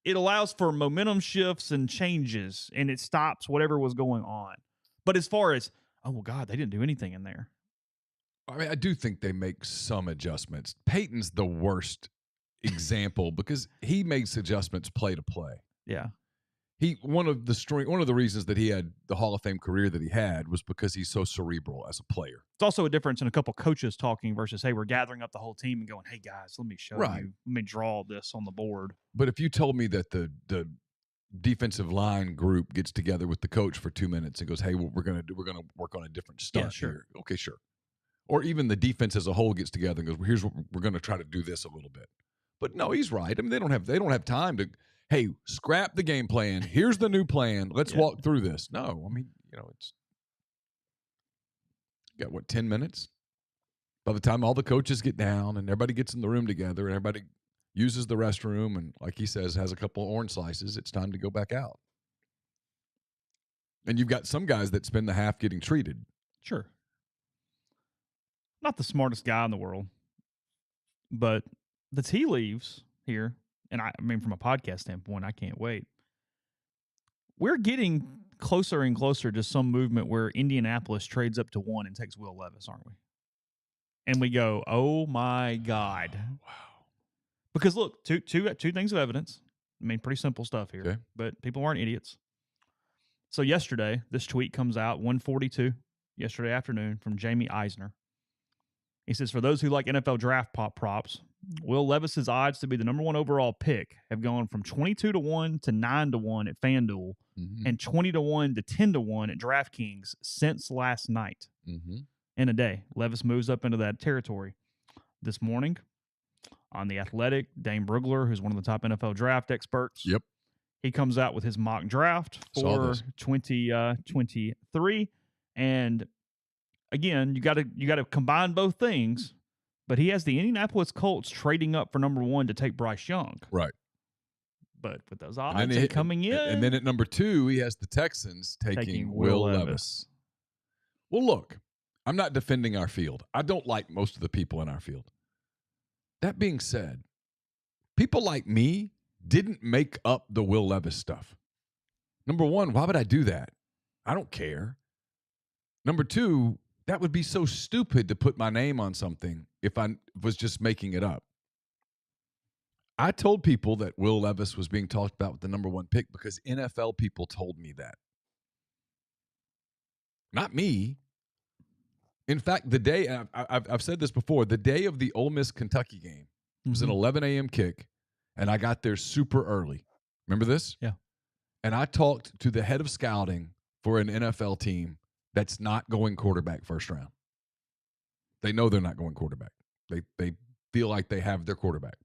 allows for momentum shifts and changes, and it stops whatever was going on. But as far as, oh, well, God, they didn't do anything in there. I mean, I do think they make some adjustments. Peyton's the worst example because he makes adjustments play to play. Yeah. One of the reasons that he had the Hall of Fame career that he had was because he's so cerebral as a player. It's also a difference in a couple coaches talking versus, hey, we're gathering up the whole team and going, hey, guys, let me show you. Let me draw this on the board. But if you told me that the defensive line group gets together with the coach for 2 minutes and goes, hey, we're gonna work on a different stunt here. Okay, sure. Or even the defense as a whole gets together and goes, well, here's what we're gonna try to do this a little bit. But no, he's right. I mean, they don't have time to, hey, scrap the game plan. Here's the new plan. Let's walk through this. No, I mean, it's got 10 minutes? By the time all the coaches get down and everybody gets in the room together and everybody uses the restroom and, like he says, has a couple of orange slices, it's time to go back out. And you've got some guys that spend the half getting treated. Sure. Not the smartest guy in the world, but the tea leaves here, and I mean, from a podcast standpoint, I can't wait. We're getting closer and closer to some movement where Indianapolis trades up to 1 and takes Will Levis, aren't we? And we go, oh my God. Wow. Because look, two things of evidence. I mean, pretty simple stuff here, but people aren't idiots. So yesterday, this tweet comes out, 1:42, yesterday afternoon, from Jamie Eisner. He says, for those who like NFL draft props, Will Levis's odds to be the number 1 overall pick have gone from 22-1 to 9-1 at FanDuel and 20-1 to 10-1 at DraftKings since last night. In a day, Levis moves up into that territory. This morning, on The Athletic, Dane Brugler, who's one of the top NFL draft experts, he comes out with his mock draft for 2023, and again, you got to combine both things. But he has the Indianapolis Colts trading up for number 1 to take Bryce Young. Right. But with those odds coming in. And then at number 2, he has the Texans taking Will Levis. Well, look, I'm not defending our field. I don't like most of the people in our field. That being said, people like me didn't make up the Will Levis stuff. Number 1, why would I do that? I don't care. Number 2, that would be so stupid to put my name on something if I was just making it up. I told people that Will Levis was being talked about with the number 1 pick because NFL people told me that. Not me. In fact, the day, I've said this before, the day of the Ole Miss Kentucky game was an 11 a.m. kick, and I got there super early. Remember this? Yeah. And I talked to the head of scouting for an NFL team that's not going quarterback first round. They know they're not going quarterback. They feel like they have their quarterback.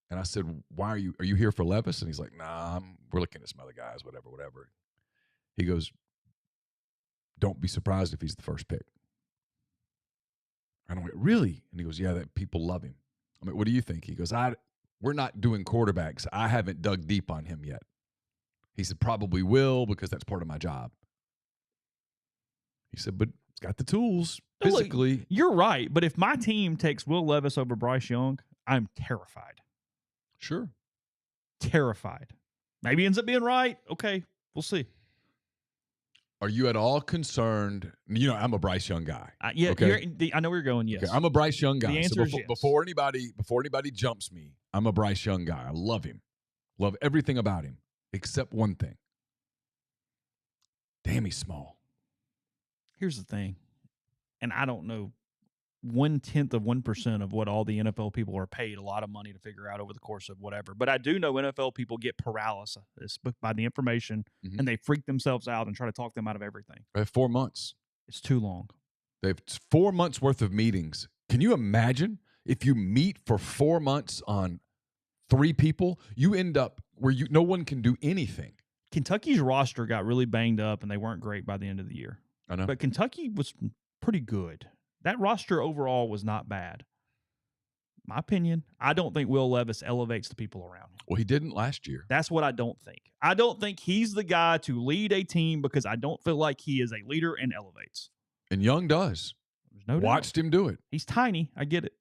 And I said, "Why are you here for Levis?" And he's like, "Nah, we're looking at some other guys, whatever." He goes, "Don't be surprised if he's the first pick." And I went, "Really?" And he goes, "Yeah, that people love him." I mean, "What do you think?" He goes, "We're not doing quarterbacks. I haven't dug deep on him yet." He said, "Probably will because that's part of my job." He said, "But it's got the tools physically." Look, you're right, but if my team takes Will Levis over Bryce Young, I'm terrified. Sure. Terrified. Maybe ends up being right. Okay, we'll see. Are you at all concerned? You know, I'm a Bryce Young guy. Yeah, okay? I know where you're going. Yes, okay, I'm a Bryce Young guy. The answer is yes. Before anybody jumps me, I'm a Bryce Young guy. I love him, love everything about him, except one thing. Damn, he's small. Here's the thing, and I don't know 0.1% of what all the NFL people are paid a lot of money to figure out over the course of whatever. But I do know NFL people get paralysis by the information, and they freak themselves out and try to talk them out of everything. They have 4 months. It's too long. They have 4 months worth of meetings. Can you imagine if you meet for 4 months on 3 people, you end up where no one can do anything. Kentucky's roster got really banged up, and they weren't great by the end of the year. I know. But Kentucky was pretty good. That roster overall was not bad. My opinion, I don't think Will Levis elevates the people around him. Well, he didn't last year. That's what I don't think. I don't think he's the guy to lead a team because I don't feel like he is a leader and elevates. And Young does. There's no doubt. Watched him do it. He's tiny. I get it.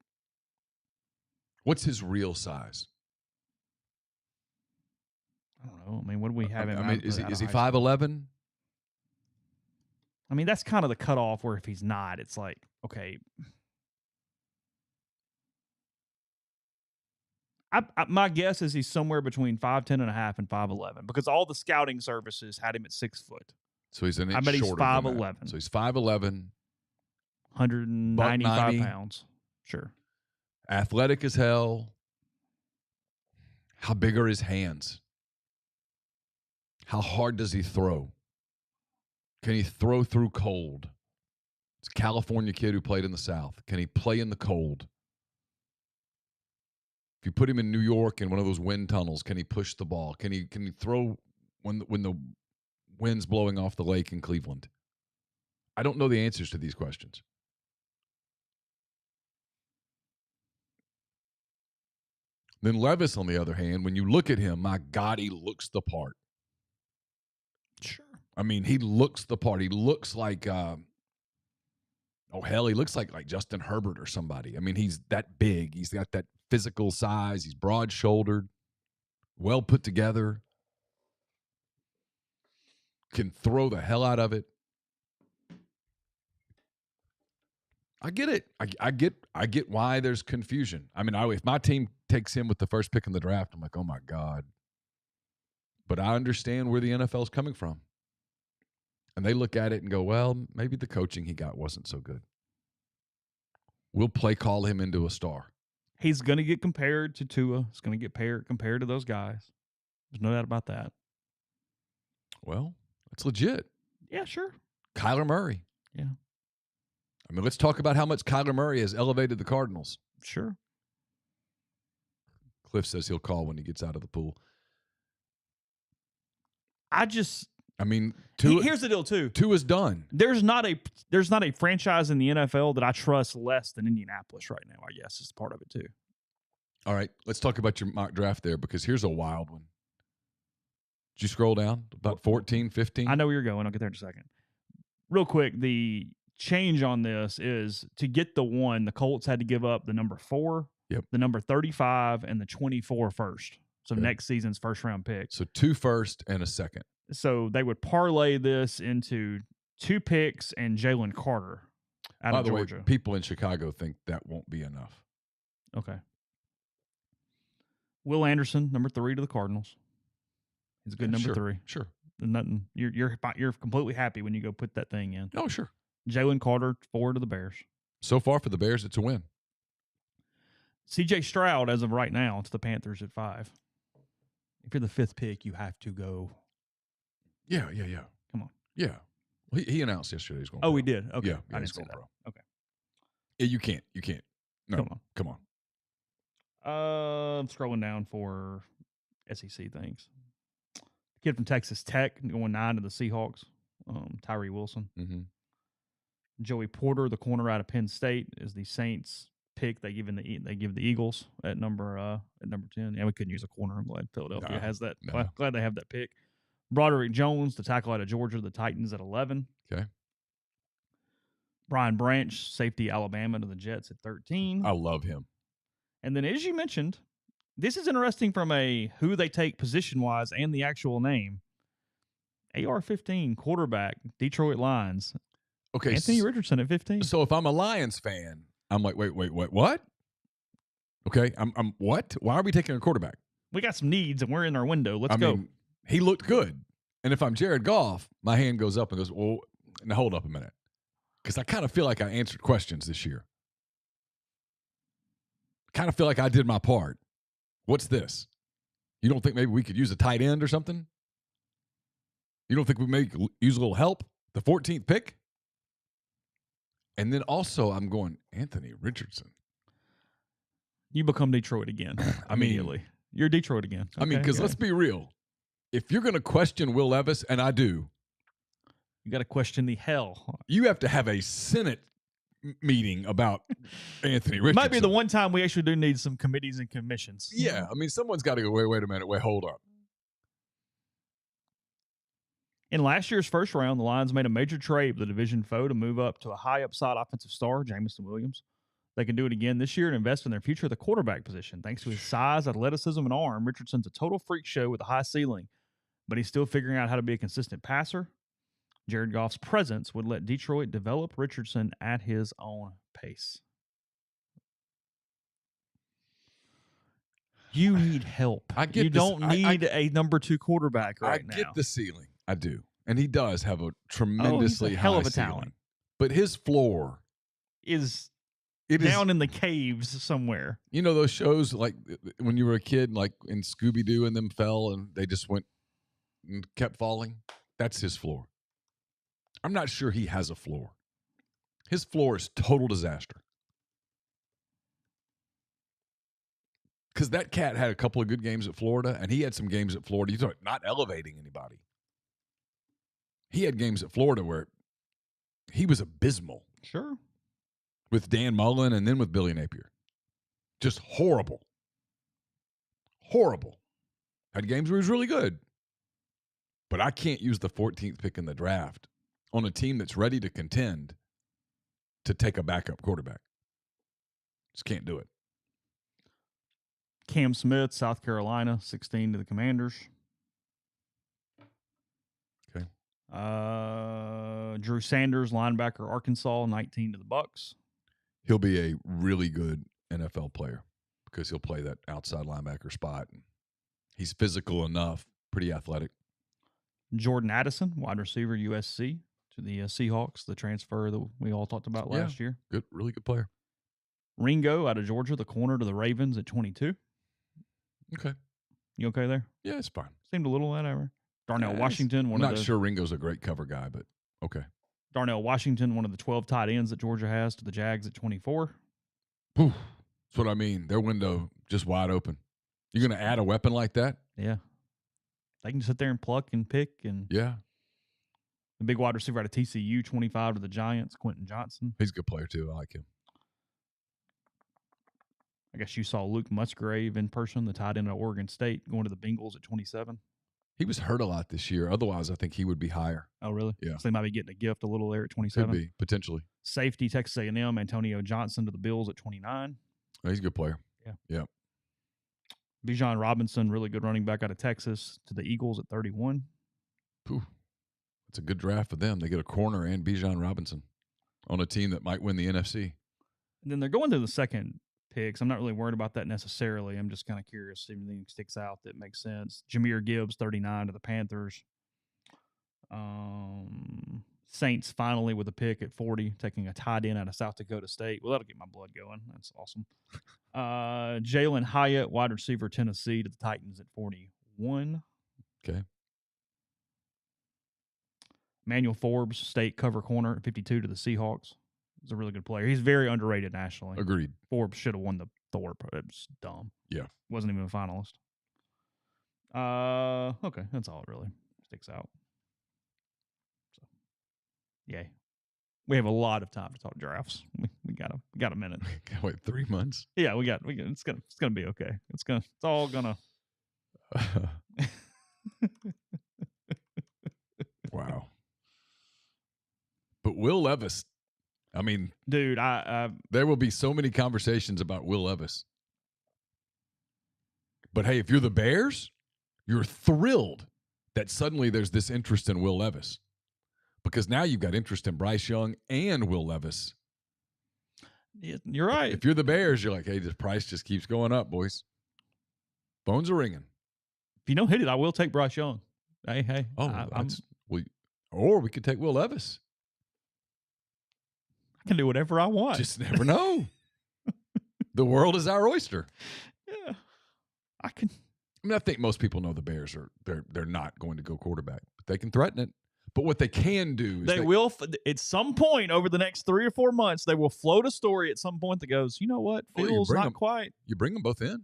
What's his real size? I don't know. I mean, what do we have him? I mean, is he 5'11"? I mean, that's kind of the cutoff where if he's not, it's like, okay. My guess is he's somewhere between 5'10" and a half and 5'11" because all the scouting services had him at 6 foot. So he's an inch I bet he's shorter 5'11". So he's 5'11", 195 pounds. Sure. Athletic as hell. How big are his hands? How hard does he throw? Can he throw through cold? It's a California kid who played in the South. Can he play in the cold? If you put him in New York in one of those wind tunnels, can he push the ball? Can he throw when the wind's blowing off the lake in Cleveland? I don't know the answers to these questions. Then Levis, on the other hand, when you look at him, my God, he looks the part. Sure. I mean, he looks the part. He looks like, he looks like Justin Herbert or somebody. I mean, he's that big. He's got that physical size. He's broad-shouldered, well put together, can throw the hell out of it. I get it. I get why there's confusion. I mean, if my team takes him with the first pick in the draft, I'm like, oh my God. But I understand where the NFL is coming from. And they look at it and go, well, maybe the coaching he got wasn't so good. We'll play call him into a star. He's going to get compared to Tua. He's going to get compared to those guys. There's no doubt about that. Well, that's legit. Yeah, sure. Kyler Murray. Yeah. I mean, let's talk about how much Kyler Murray has elevated the Cardinals. Sure. Cliff says he'll call when he gets out of the pool. I mean, Tua, Here's the deal, too. Tua's done. There's not a franchise in the NFL that I trust less than Indianapolis right now, I guess, is part of it, too. All right, let's talk about your mock draft there, because here's a wild one. Did you scroll down about 14, 15? I know where you're going. I'll get there in a second. Real quick, the change on this is to get the 1, the Colts had to give up the number 4, the number 35, and the 24 first. So next season's first-round pick. So 2 first and a second. So they would parlay this into 2 picks and Jalen Carter out of Georgia. By the way, people in Chicago think that won't be enough. Okay. Will Anderson, number 3 to the Cardinals. He's a good number 3. Sure. Nothing. You're completely happy when you go put that thing in. Oh, sure. Jalen Carter, 4 to the Bears. So far for the Bears, it's a win. C.J. Stroud, as of right now, to the Panthers at 5. If you're the 5th pick, you have to go. Yeah. Come on. Yeah. Well, he announced yesterday he's going. Oh, pro. he did. Okay. Yeah, I didn't see that. pro. Okay. Yeah, you can't. No. Come on. I'm scrolling down for SEC things. Kid from Texas Tech going 9 to the Seahawks. Tyree Wilson. Mm-hmm. Joey Porter, the corner out of Penn State, is the Saints pick. They give the Eagles at number 10. Yeah, we couldn't use a corner. I'm glad Philadelphia has that. No. Glad they have that pick. Broderick Jones, the tackle out of Georgia, the Titans at 11. Okay. Brian Branch, safety Alabama to the Jets at 13. I love him. And then, as you mentioned, this is interesting from a who they take position-wise and the actual name. AR-15, quarterback, Detroit Lions. Okay. Anthony Richardson at 15. So if I'm a Lions fan, I'm like, wait, what? Okay, I'm what? Why are we taking a quarterback? We got some needs, and we're in our window. Let's go. He looked good. And if I'm Jared Goff, my hand goes up and goes, well, now hold up a minute. Because I kind of feel like I answered questions this year. Kind of feel like I did my part. What's this? You don't think maybe we could use a tight end or something? You don't think we may use a little help? The 14th pick? And then also I'm going, Anthony Richardson. You become Detroit again immediately. You're Detroit again. Okay, because let's be real. If you're going to question Will Levis, and I do, you got to question the hell. You have to have a Senate meeting about Anthony Richardson. Might be the one time we actually do need some committees and commissions. Yeah, I mean, someone's got to go, wait a minute, hold up. In last year's first round, the Lions made a major trade with the division foe to move up to a high upside offensive star, Jameson Williams. They can do it again this year and invest in their future at the quarterback position. Thanks to his size, athleticism, and arm, Richardson's a total freak show with a high ceiling, but he's still figuring out how to be a consistent passer. Jared Goff's presence would let Detroit develop Richardson at his own pace. You need help. You don't need a number 2 quarterback right now. I get the ceiling. I do. And he does have a tremendously hell high of a ceiling. talent. But his floor is down in the caves somewhere. You know those shows like when you were a kid, like in Scooby-Doo and them fell and they just went and kept falling? That's his floor. I'm not sure he has a floor. His floor is total disaster. Because that cat had a couple of good games at Florida, and he had some games at Florida. You're talking not elevating anybody. He had games at Florida where he was abysmal. Sure. With Dan Mullen and then with Billy Napier. Just horrible. Horrible. Had games where he was really good. But I can't use the 14th pick in the draft on a team that's ready to contend to take a backup quarterback. Just can't do it. Cam Smith, South Carolina, 16 to the Commanders. Okay. Drew Sanders, linebacker, Arkansas, 19 to the Bucks. He'll be a really good NFL player because he'll play that outside linebacker spot. He's physical enough, pretty athletic. Jordan Addison, wide receiver, USC, to the Seahawks, the transfer that we all talked about last year. Good, really good player. Ringo out of Georgia, the corner to the Ravens at 22. Okay. You okay there? Yeah, it's fine. Seemed a little whatever. Darnell Washington, I'm not sure Ringo's a great cover guy, but okay. Darnell Washington, one of the 12 tight ends that Georgia has, to the Jags at 24. Whew. That's what I mean. Their window just wide open. You're going to add a weapon like that? Yeah. They can sit there and pluck and pick. And yeah. The big wide receiver out of TCU, 25 to the Giants, Quentin Johnson. He's a good player, too. I like him. I guess you saw Luke Musgrave in person, the tight end of Oregon State, going to the Bengals at 27. He was hurt a lot this year. Otherwise, I think he would be higher. Oh, really? Yeah. So they might be getting a gift a little there at 27. Could be, potentially. Safety, Texas A&M, Antonio Johnson to the Bills at 29. Oh, he's a good player. Yeah. Bijan Robinson, really good running back out of Texas, to the Eagles at 31. Whew. It's a good draft for them. They get a corner and Bijan Robinson on a team that might win the NFC. And then they're going to the second picks. I'm not really worried about that necessarily. I'm just kind of curious if anything sticks out that makes sense. Jahmyr Gibbs, 39 to the Panthers. Saints finally with a pick at 40, taking a tight end out of South Dakota State. Well, that'll get my blood going. That's awesome. Jalen Hyatt, wide receiver, Tennessee, to the Titans at 41. Okay. Emmanuel Forbes, state cover corner at 52 to the Seahawks. He's a really good player. He's very underrated nationally. Agreed. Forbes should have won the Thorpe. It was dumb. Yeah. Wasn't even a finalist. Okay. That's all it really sticks out. So, yay. We have a lot of time to talk drafts. We got a minute. Wait, 3 months? Yeah, we got it's gonna be okay. It's all gonna Wow. But Will Levis, I mean, dude, there will be so many conversations about Will Levis. But hey, if you're the Bears, you're thrilled that suddenly there's this interest in Will Levis. Because now you've got interest in Bryce Young and Will Levis. You're right. If you're the Bears, you're like, hey, this price just keeps going up, boys. Phones are ringing. If you don't hit it, I will take Bryce Young. Hey. Oh, or we could take Will Levis. I can do whatever I want. Just never know. The world is our oyster. Yeah, I can. I mean, I think most people know the Bears are they're not going to go quarterback, but they can threaten it. But what they can do is they will at some point over the next 3 or 4 months. They will float a story at some point that goes, you know what, Phil's not quite. You bring them both in.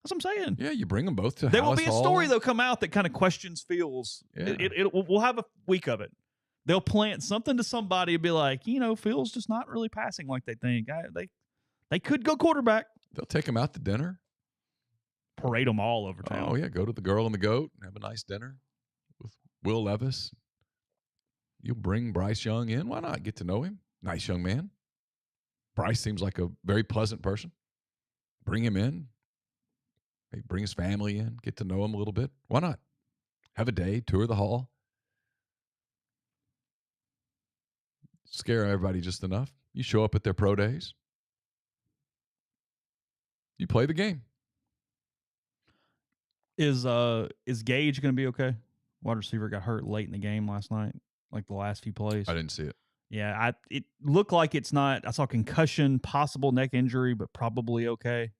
That's what I'm saying. Yeah, you bring them both to. There Hallis will be a story though come out that kind of questions Phil's. Yeah. We'll have a week of it. They'll plant something to somebody and be like, Phil's just not really passing like they think. They could go quarterback. They'll take him out to dinner. Parade them all over town. Oh, yeah. Go to the Girl and the Goat and have a nice dinner with Will Levis. You'll bring Bryce Young in. Why not? Get to know him. Nice young man. Bryce seems like a very pleasant person. Bring him in. Maybe bring his family in. Get to know him a little bit. Why not? Have a day. Tour the hall. Scare everybody just enough. You show up at their pro days. You play the game. Is Gage going to be okay? Wide receiver got hurt late in the game last night, like the last few plays. I didn't see it. Yeah, it looked like it's not. I saw concussion, possible neck injury, but probably okay.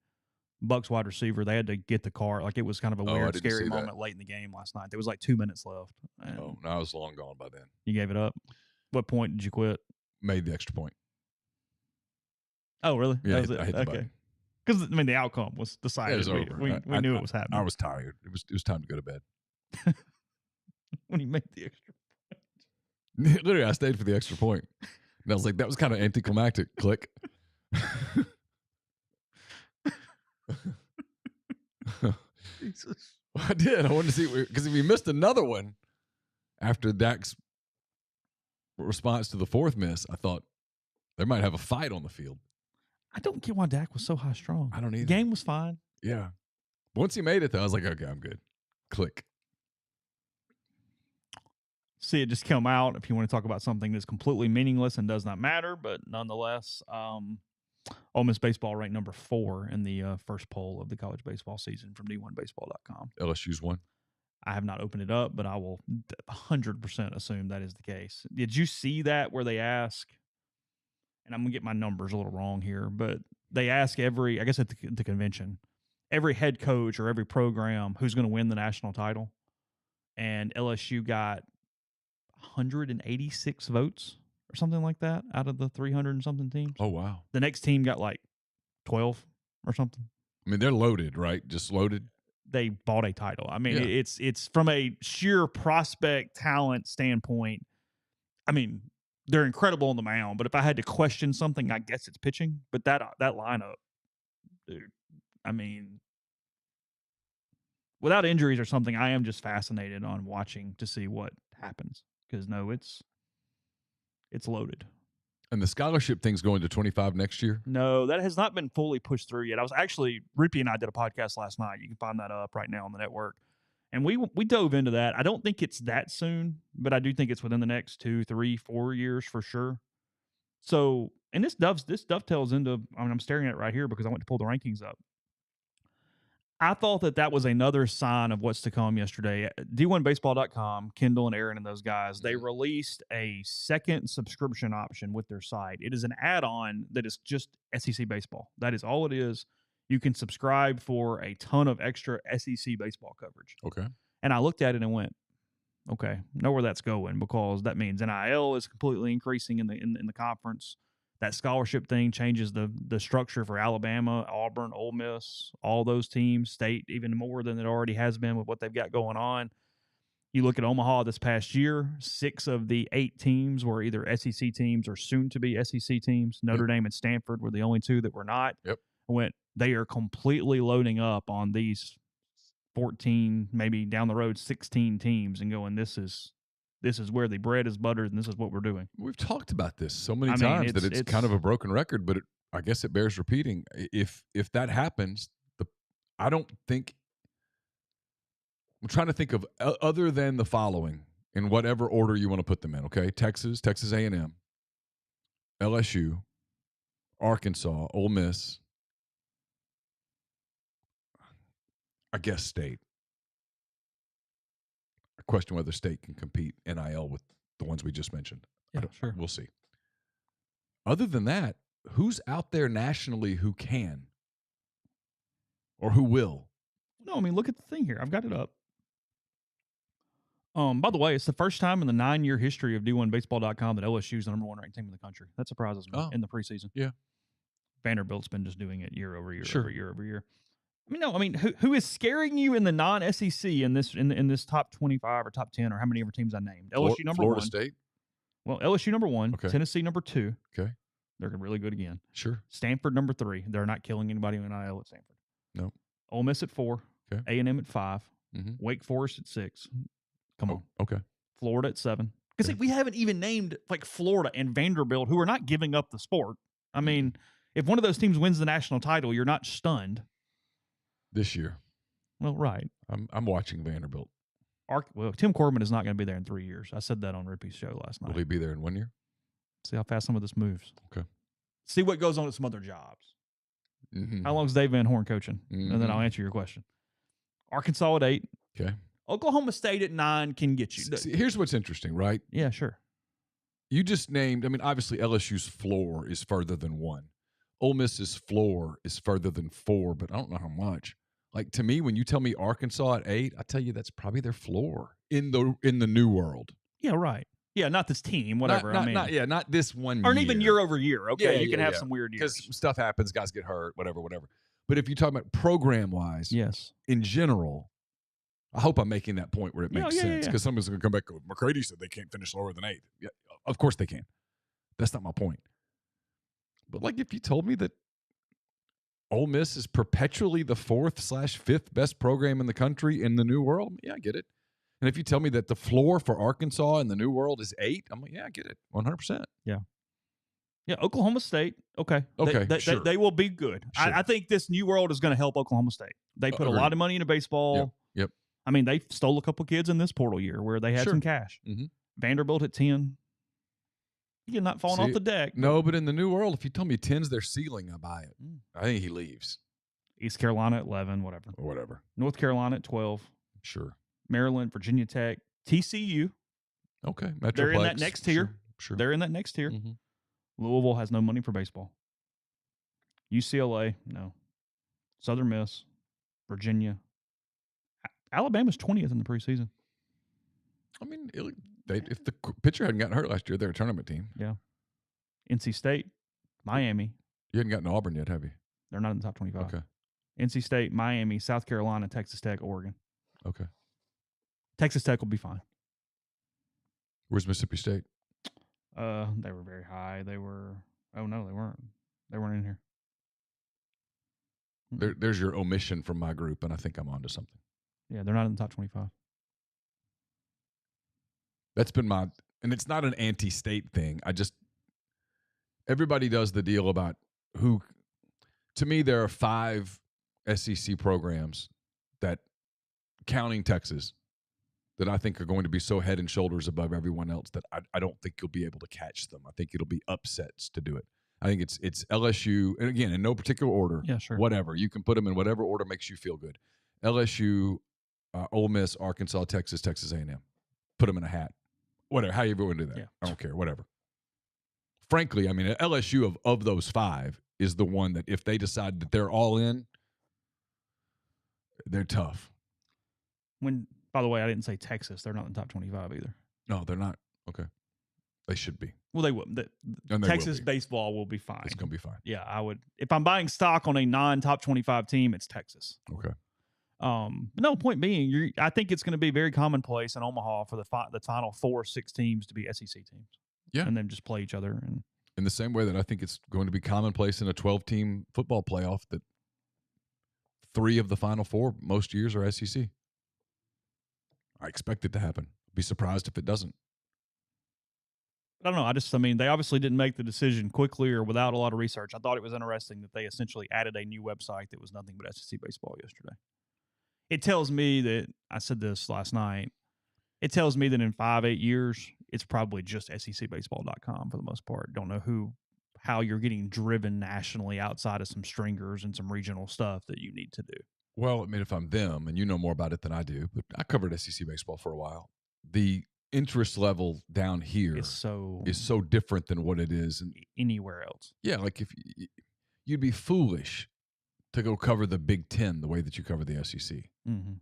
Bucks wide receiver, they had to get the car. Like it was kind of a weird, scary moment late in the game last night. There was like 2 minutes left. Oh, no, I was long gone by then. You gave it up? What point did you quit? Made the extra point. Oh, really? Yeah, I hit the button. Because the outcome was decided. It was over. We knew it was happening. I was tired. It was time to go to bed. When he made the extra point. Literally, I stayed for the extra point. And I was like, that was kind of anticlimactic. Click. Jesus. Well, I did. I wanted to see, because if he missed another one after Dak's response to the fourth miss, I thought they might have a fight on the field. I don't get why Dak was so high strung. I don't either. The game was fine. Yeah. Once he made it, though, I was like, okay, I'm good. Click. See it just come out if you want to talk about something that's completely meaningless and does not matter, but nonetheless, Ole Miss baseball ranked number 4 in the first poll of the college baseball season from D1Baseball.com. LSU's won. I have not opened it up, but I will 100% assume that is the case. Did you see that where they ask, and I'm going to get my numbers a little wrong here, but they ask every, I guess at the convention, every head coach or every program who's going to win the national title, and LSU got 186 votes or something like that out of the 300 and something teams. Oh, wow. The next team got like 12 or something. I mean, they're loaded, right? Just loaded. They bought a title. I mean, Yeah. it's from a sheer prospect talent standpoint, I mean, they're incredible on the mound, but if I had to question something, I guess it's pitching. But that lineup, dude, I mean, without injuries or something, I am just fascinated on watching to see what happens because it's loaded. And the scholarship thing's going to 25 next year? No, that has not been fully pushed through yet. I was actually, Rippy and I did a podcast last night. You can find that up right now on the network. And we dove into that. I don't think it's that soon, but I do think it's within the next 2, 3, 4 years for sure. So, and this dovetails into, I mean, I'm staring at it right here because I went to pull the rankings up. I thought that was another sign of what's to come yesterday. D1baseball.com, Kendall and Aaron and those guys, they released a second subscription option with their site. It is an add-on that is just SEC baseball. That is all it is. You can subscribe for a ton of extra SEC baseball coverage. Okay. And I looked at it and went, okay, know where that's going because that means NIL is completely increasing in the conference. That scholarship thing changes the structure for Alabama, Auburn, Ole Miss, all those teams, State, even more than it already has been with what they've got going on. You look at Omaha this past year, 6 of the 8 teams were either SEC teams or soon-to-be SEC teams. Notre Dame and Stanford were the only 2 that were not. Yep. They are completely loading up on these 14, maybe down the road, 16 teams and going, this is where the bread is buttered, and this is what we're doing. We've talked about this so many times that it's kind of a broken record, but I guess it bears repeating. If that happens, I don't think – I'm trying to think of other than the following in whatever order you want to put them in, okay? Texas A&M, LSU, Arkansas, Ole Miss, I guess State. I question whether State can compete NIL with the ones we just mentioned. Yeah, sure. We'll see. Other than that, who's out there nationally who can or who will? No, I mean, look at the thing here. I've got it up. By the way, it's the first time in the 9-year history of D1Baseball.com that LSU is the number 1 ranked team in the country. That surprises me in the preseason. Yeah. Vanderbilt's been just doing it year over year, sure. over year. I mean, no. I mean, who is scaring you in the non-SEC in this top 25 or top 10 or how many ever teams I named? LSU number Florida 1. State. Well, LSU number 1. Okay. Tennessee number 2. Okay. They're really good again. Sure. Stanford number 3. They're not killing anybody in NIL at Stanford. No. Ole Miss at 4. Okay. A&M at 5. Mm-hmm. Wake Forest at 6. Come on. Okay. Florida at 7. Because we haven't even named like Florida and Vanderbilt, who are not giving up the sport. I mean, if one of those teams wins the national title, you're not stunned. This year. Well, right. I'm watching Vanderbilt. Well, Tim Corbin is not going to be there in 3 years. I said that on Rippy's show last night. Will he be there in 1 year? See how fast some of this moves. Okay. See what goes on at some other jobs. Mm-hmm. How long is Dave Van Horn coaching? Mm-hmm. And then I'll answer your question. Arkansas at 8. Okay. Oklahoma State at 9 can get you. See, here's what's interesting, right? Yeah, sure. You just named, I mean, obviously LSU's floor is further than 1. Ole Miss's floor is further than 4, but I don't know how much. Like, to me, when you tell me Arkansas at 8, I tell you that's probably their floor in the new world. Yeah, right. Yeah, not this team, whatever. Not this one or year. Even year over year. Okay, yeah, you can have some weird years. Because stuff happens, guys get hurt, whatever. But if you're talking about program-wise, yes, in general, I hope I'm making that point where it makes sense. Because someone's going to come back and go, McCready said they can't finish lower than 8. Yeah, of course they can. That's not my point. But, like, if you told me that Ole Miss is perpetually the 4th/5th best program in the country in the new world, yeah, I get it. And if you tell me that the floor for Arkansas in the new world is 8, I'm like, yeah, I get it, 100%. Yeah. Yeah, Oklahoma State, okay. Sure. They will be good. Sure. I think this new world is going to help Oklahoma State. They put a lot of money into baseball. Yep. I mean, they stole a couple kids in this portal year where they had some cash. Mm-hmm. Vanderbilt at 10. You're not falling off the deck. No, but in the new world, if you tell me 10's their ceiling, I buy it. I think he leaves. East Carolina at 11, whatever. North Carolina at 12. Sure. Maryland, Virginia Tech, TCU. Okay. Metroplex. They're in that next tier. Sure. They're in that next tier. Mm-hmm. Louisville has no money for baseball. UCLA, no. Southern Miss, Virginia. Alabama's 20th in the preseason. I mean, if the pitcher hadn't gotten hurt last year, they're a tournament team. Yeah. NC State, Miami. You hadn't gotten to Auburn yet, have you? They're not in the top 25. Okay. NC State, Miami, South Carolina, Texas Tech, Oregon. Okay. Texas Tech will be fine. Where's Mississippi State? They were very high. They were. Oh no, they weren't. They weren't in here. There's your omission from my group, and I think I'm onto something. Yeah, they're not in the top 25. That's been my, and it's not an anti-state thing. Everybody does the deal about who. To me, there are 5 SEC programs that, counting Texas, that I think are going to be so head and shoulders above everyone else that I don't think you'll be able to catch them. I think it'll be upsets to do it. I think it's LSU, and again, in no particular order. Yeah, sure. Whatever. You can put them in whatever order makes you feel good. LSU, Ole Miss, Arkansas, Texas, Texas A&M. Put them in a hat. Whatever. How you want to do that? Yeah. I don't care. Whatever. Frankly, I mean, LSU of those 5 is the one that if they decide that they're all in, they're tough. By the way, I didn't say Texas. They're not in the top 25 either. No, they're not. Okay. They should be. Well, they will. Texas baseball will be fine. It's going to be fine. Yeah, I would. If I'm buying stock on a non-top 25 team, it's Texas. Okay. But no, point being, I think it's going to be very commonplace in Omaha for the final 4 or 6 teams to be SEC teams. Yeah. And then just play each other. And in the same way that I think it's going to be commonplace in a 12-team football playoff that 3 of the final 4 most years are SEC. I expect it to happen. Be surprised if it doesn't. I don't know. They obviously didn't make the decision quickly or without a lot of research. I thought it was interesting that they essentially added a new website that was nothing but SEC baseball yesterday. It tells me that, I said this last night, it tells me that in 5-8 years, it's probably just secbaseball.com for the most part. Don't know how you're getting driven nationally outside of some stringers and some regional stuff that you need to do. Well, I mean, if I'm them, and you know more about it than I do, but I covered SEC baseball for a while. The interest level down here is so different than what it is anywhere else. Yeah, like if you'd be foolish to go cover the Big Ten the way that you cover the SEC. Mm-hmm.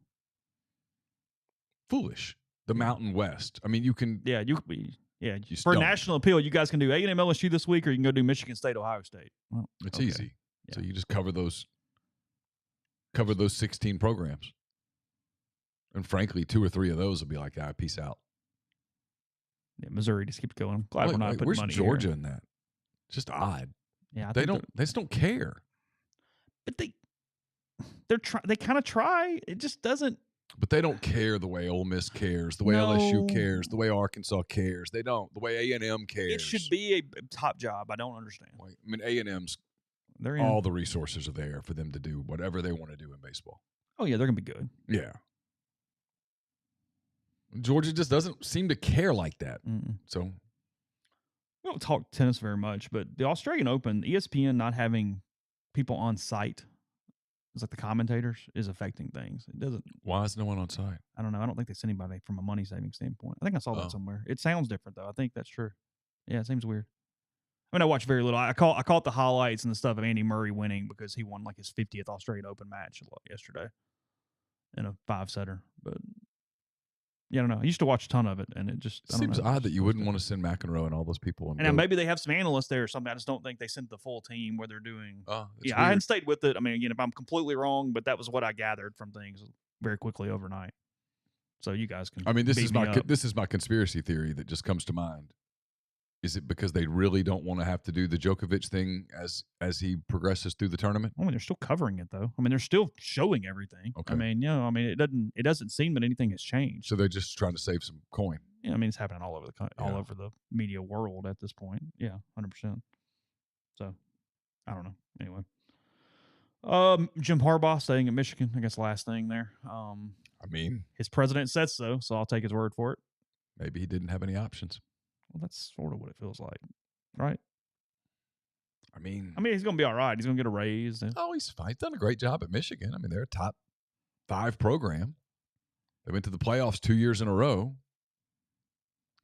Foolish. The Mountain West. I mean, you can. Yeah, you could be. Yeah, for national appeal, you guys can do A&M LSU this week, or you can go do Michigan State, Ohio State. Well, it's easy. Yeah. So you just cover those 16 programs. And frankly, 2 or 3 of those will be like, peace out. Yeah, Missouri just keeps going. I'm glad we're not putting where's money Georgia here. in that? It's just odd. Yeah, they just don't care. But they kind of try. It just doesn't. But they don't care the way Ole Miss cares, the way LSU cares, the way Arkansas cares. They don't. The way A&M cares. It should be a top job. I don't understand. I mean, A&M's, all the resources are there for them to do whatever they want to do in baseball. Oh, yeah, they're going to be good. Yeah. Georgia just doesn't seem to care like that. Mm-mm. So we don't talk tennis very much, but the Australian Open, ESPN not having people on site, it's like the commentators, is affecting things. It doesn't. Why is no one on site? I don't know. I don't think they send anybody from a money saving standpoint. I think I saw that somewhere. It sounds different though. I think that's true. Yeah, it seems weird. I mean, I watch very little. I caught the highlights and the stuff of Andy Murray winning because he won like his 50th Australian Open match yesterday in a 5-setter. But yeah, I don't know. I used to watch a ton of it, and it just seems odd that you wouldn't want to send McEnroe and all those people. And maybe they have some analysts there or something. I just don't think they sent the full team where they're doing. Yeah, weird. I hadn't stayed with it. I mean, again, if I'm completely wrong, but that was what I gathered from things very quickly overnight. So you guys can. I mean, this is my conspiracy theory that just comes to mind. Is it because they really don't want to have to do the Djokovic thing as he progresses through the tournament? I mean, they're still covering it though. I mean, they're still showing everything. Okay. I mean, it doesn't seem that anything has changed. So they're just trying to save some coin. Yeah, I mean, it's happening all over the media world at this point. Yeah, 100%. So, I don't know. Anyway, Jim Harbaugh staying at Michigan. I guess last thing there. I mean, his president said so I'll take his word for it. Maybe he didn't have any options. Well, that's sort of what it feels like, right? I mean, he's going to be all right. He's going to get a raise. He's fine. He's done a great job at Michigan. I mean, they're a top 5 program. They went to the playoffs 2 years in a row.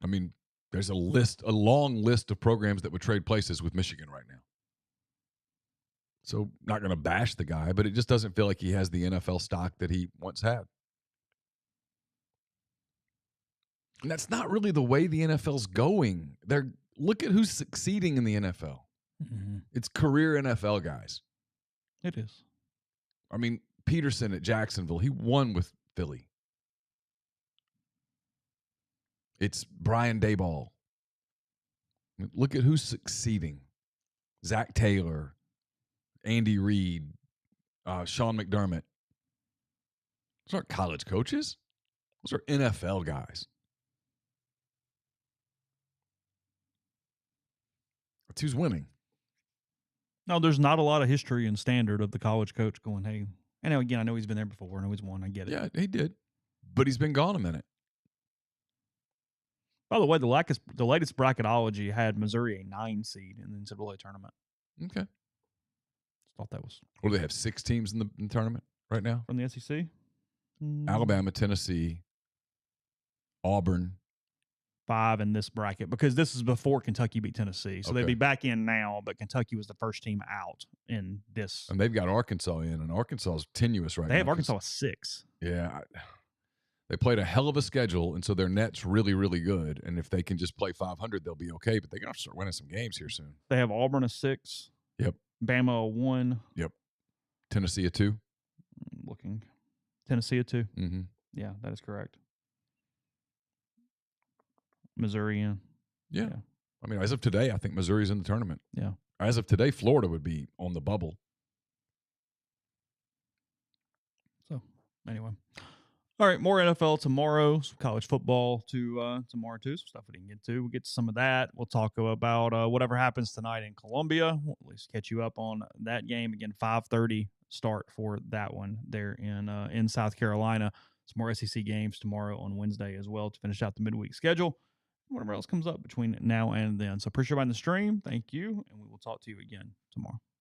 I mean, there's a long list of programs that would trade places with Michigan right now. So, not going to bash the guy, but it just doesn't feel like he has the NFL stock that he once had. And that's not really the way the NFL's going. Look at who's succeeding in the NFL. Mm-hmm. It's career NFL guys. It is. I mean, Peterson at Jacksonville, he won with Philly. It's Brian Daboll. Look at who's succeeding. Zach Taylor, Andy Reid, Sean McDermott. Those aren't college coaches. Those are NFL guys. That's who's winning. No, there's not a lot of history and standard of the college coach going, hey, and now again, I know he's been there before. I know he's won. I get it. Yeah, he did. But he's been gone a minute. By the way, the latest bracketology had Missouri a 9 seed in the NCAA tournament. Okay. Thought that was. What do they have? 6 teams in the tournament right now? From the SEC? Alabama, Tennessee, Auburn. 5 in this bracket because this is before Kentucky beat Tennessee. So they'd be back in now, but Kentucky was the first team out in this. And they've got Arkansas in, and Arkansas is tenuous right now. They have Arkansas 6. Yeah. They played a hell of a schedule, and so their net's really, really good. And if they can just play 500, they'll be okay. But they're going to have to start winning some games here soon. They have Auburn a 6. Yep. Bama a 1. Yep. Tennessee a 2. Looking. Tennessee a 2. Mm-hmm. Yeah, that is correct. Missouri in. Yeah. I mean, as of today, I think Missouri's in the tournament. Yeah. As of today, Florida would be on the bubble. So, anyway. All right, more NFL tomorrow. Some college football tomorrow, too. Some stuff we didn't get to. We'll get to some of that. We'll talk about whatever happens tonight in Columbia. We'll at least catch you up on that game. Again, 5:30 start for that one there in South Carolina. Some more SEC games tomorrow on Wednesday as well to finish out the midweek schedule. Whatever else comes up between now and then. So appreciate you on the stream. Thank you. And we will talk to you again tomorrow.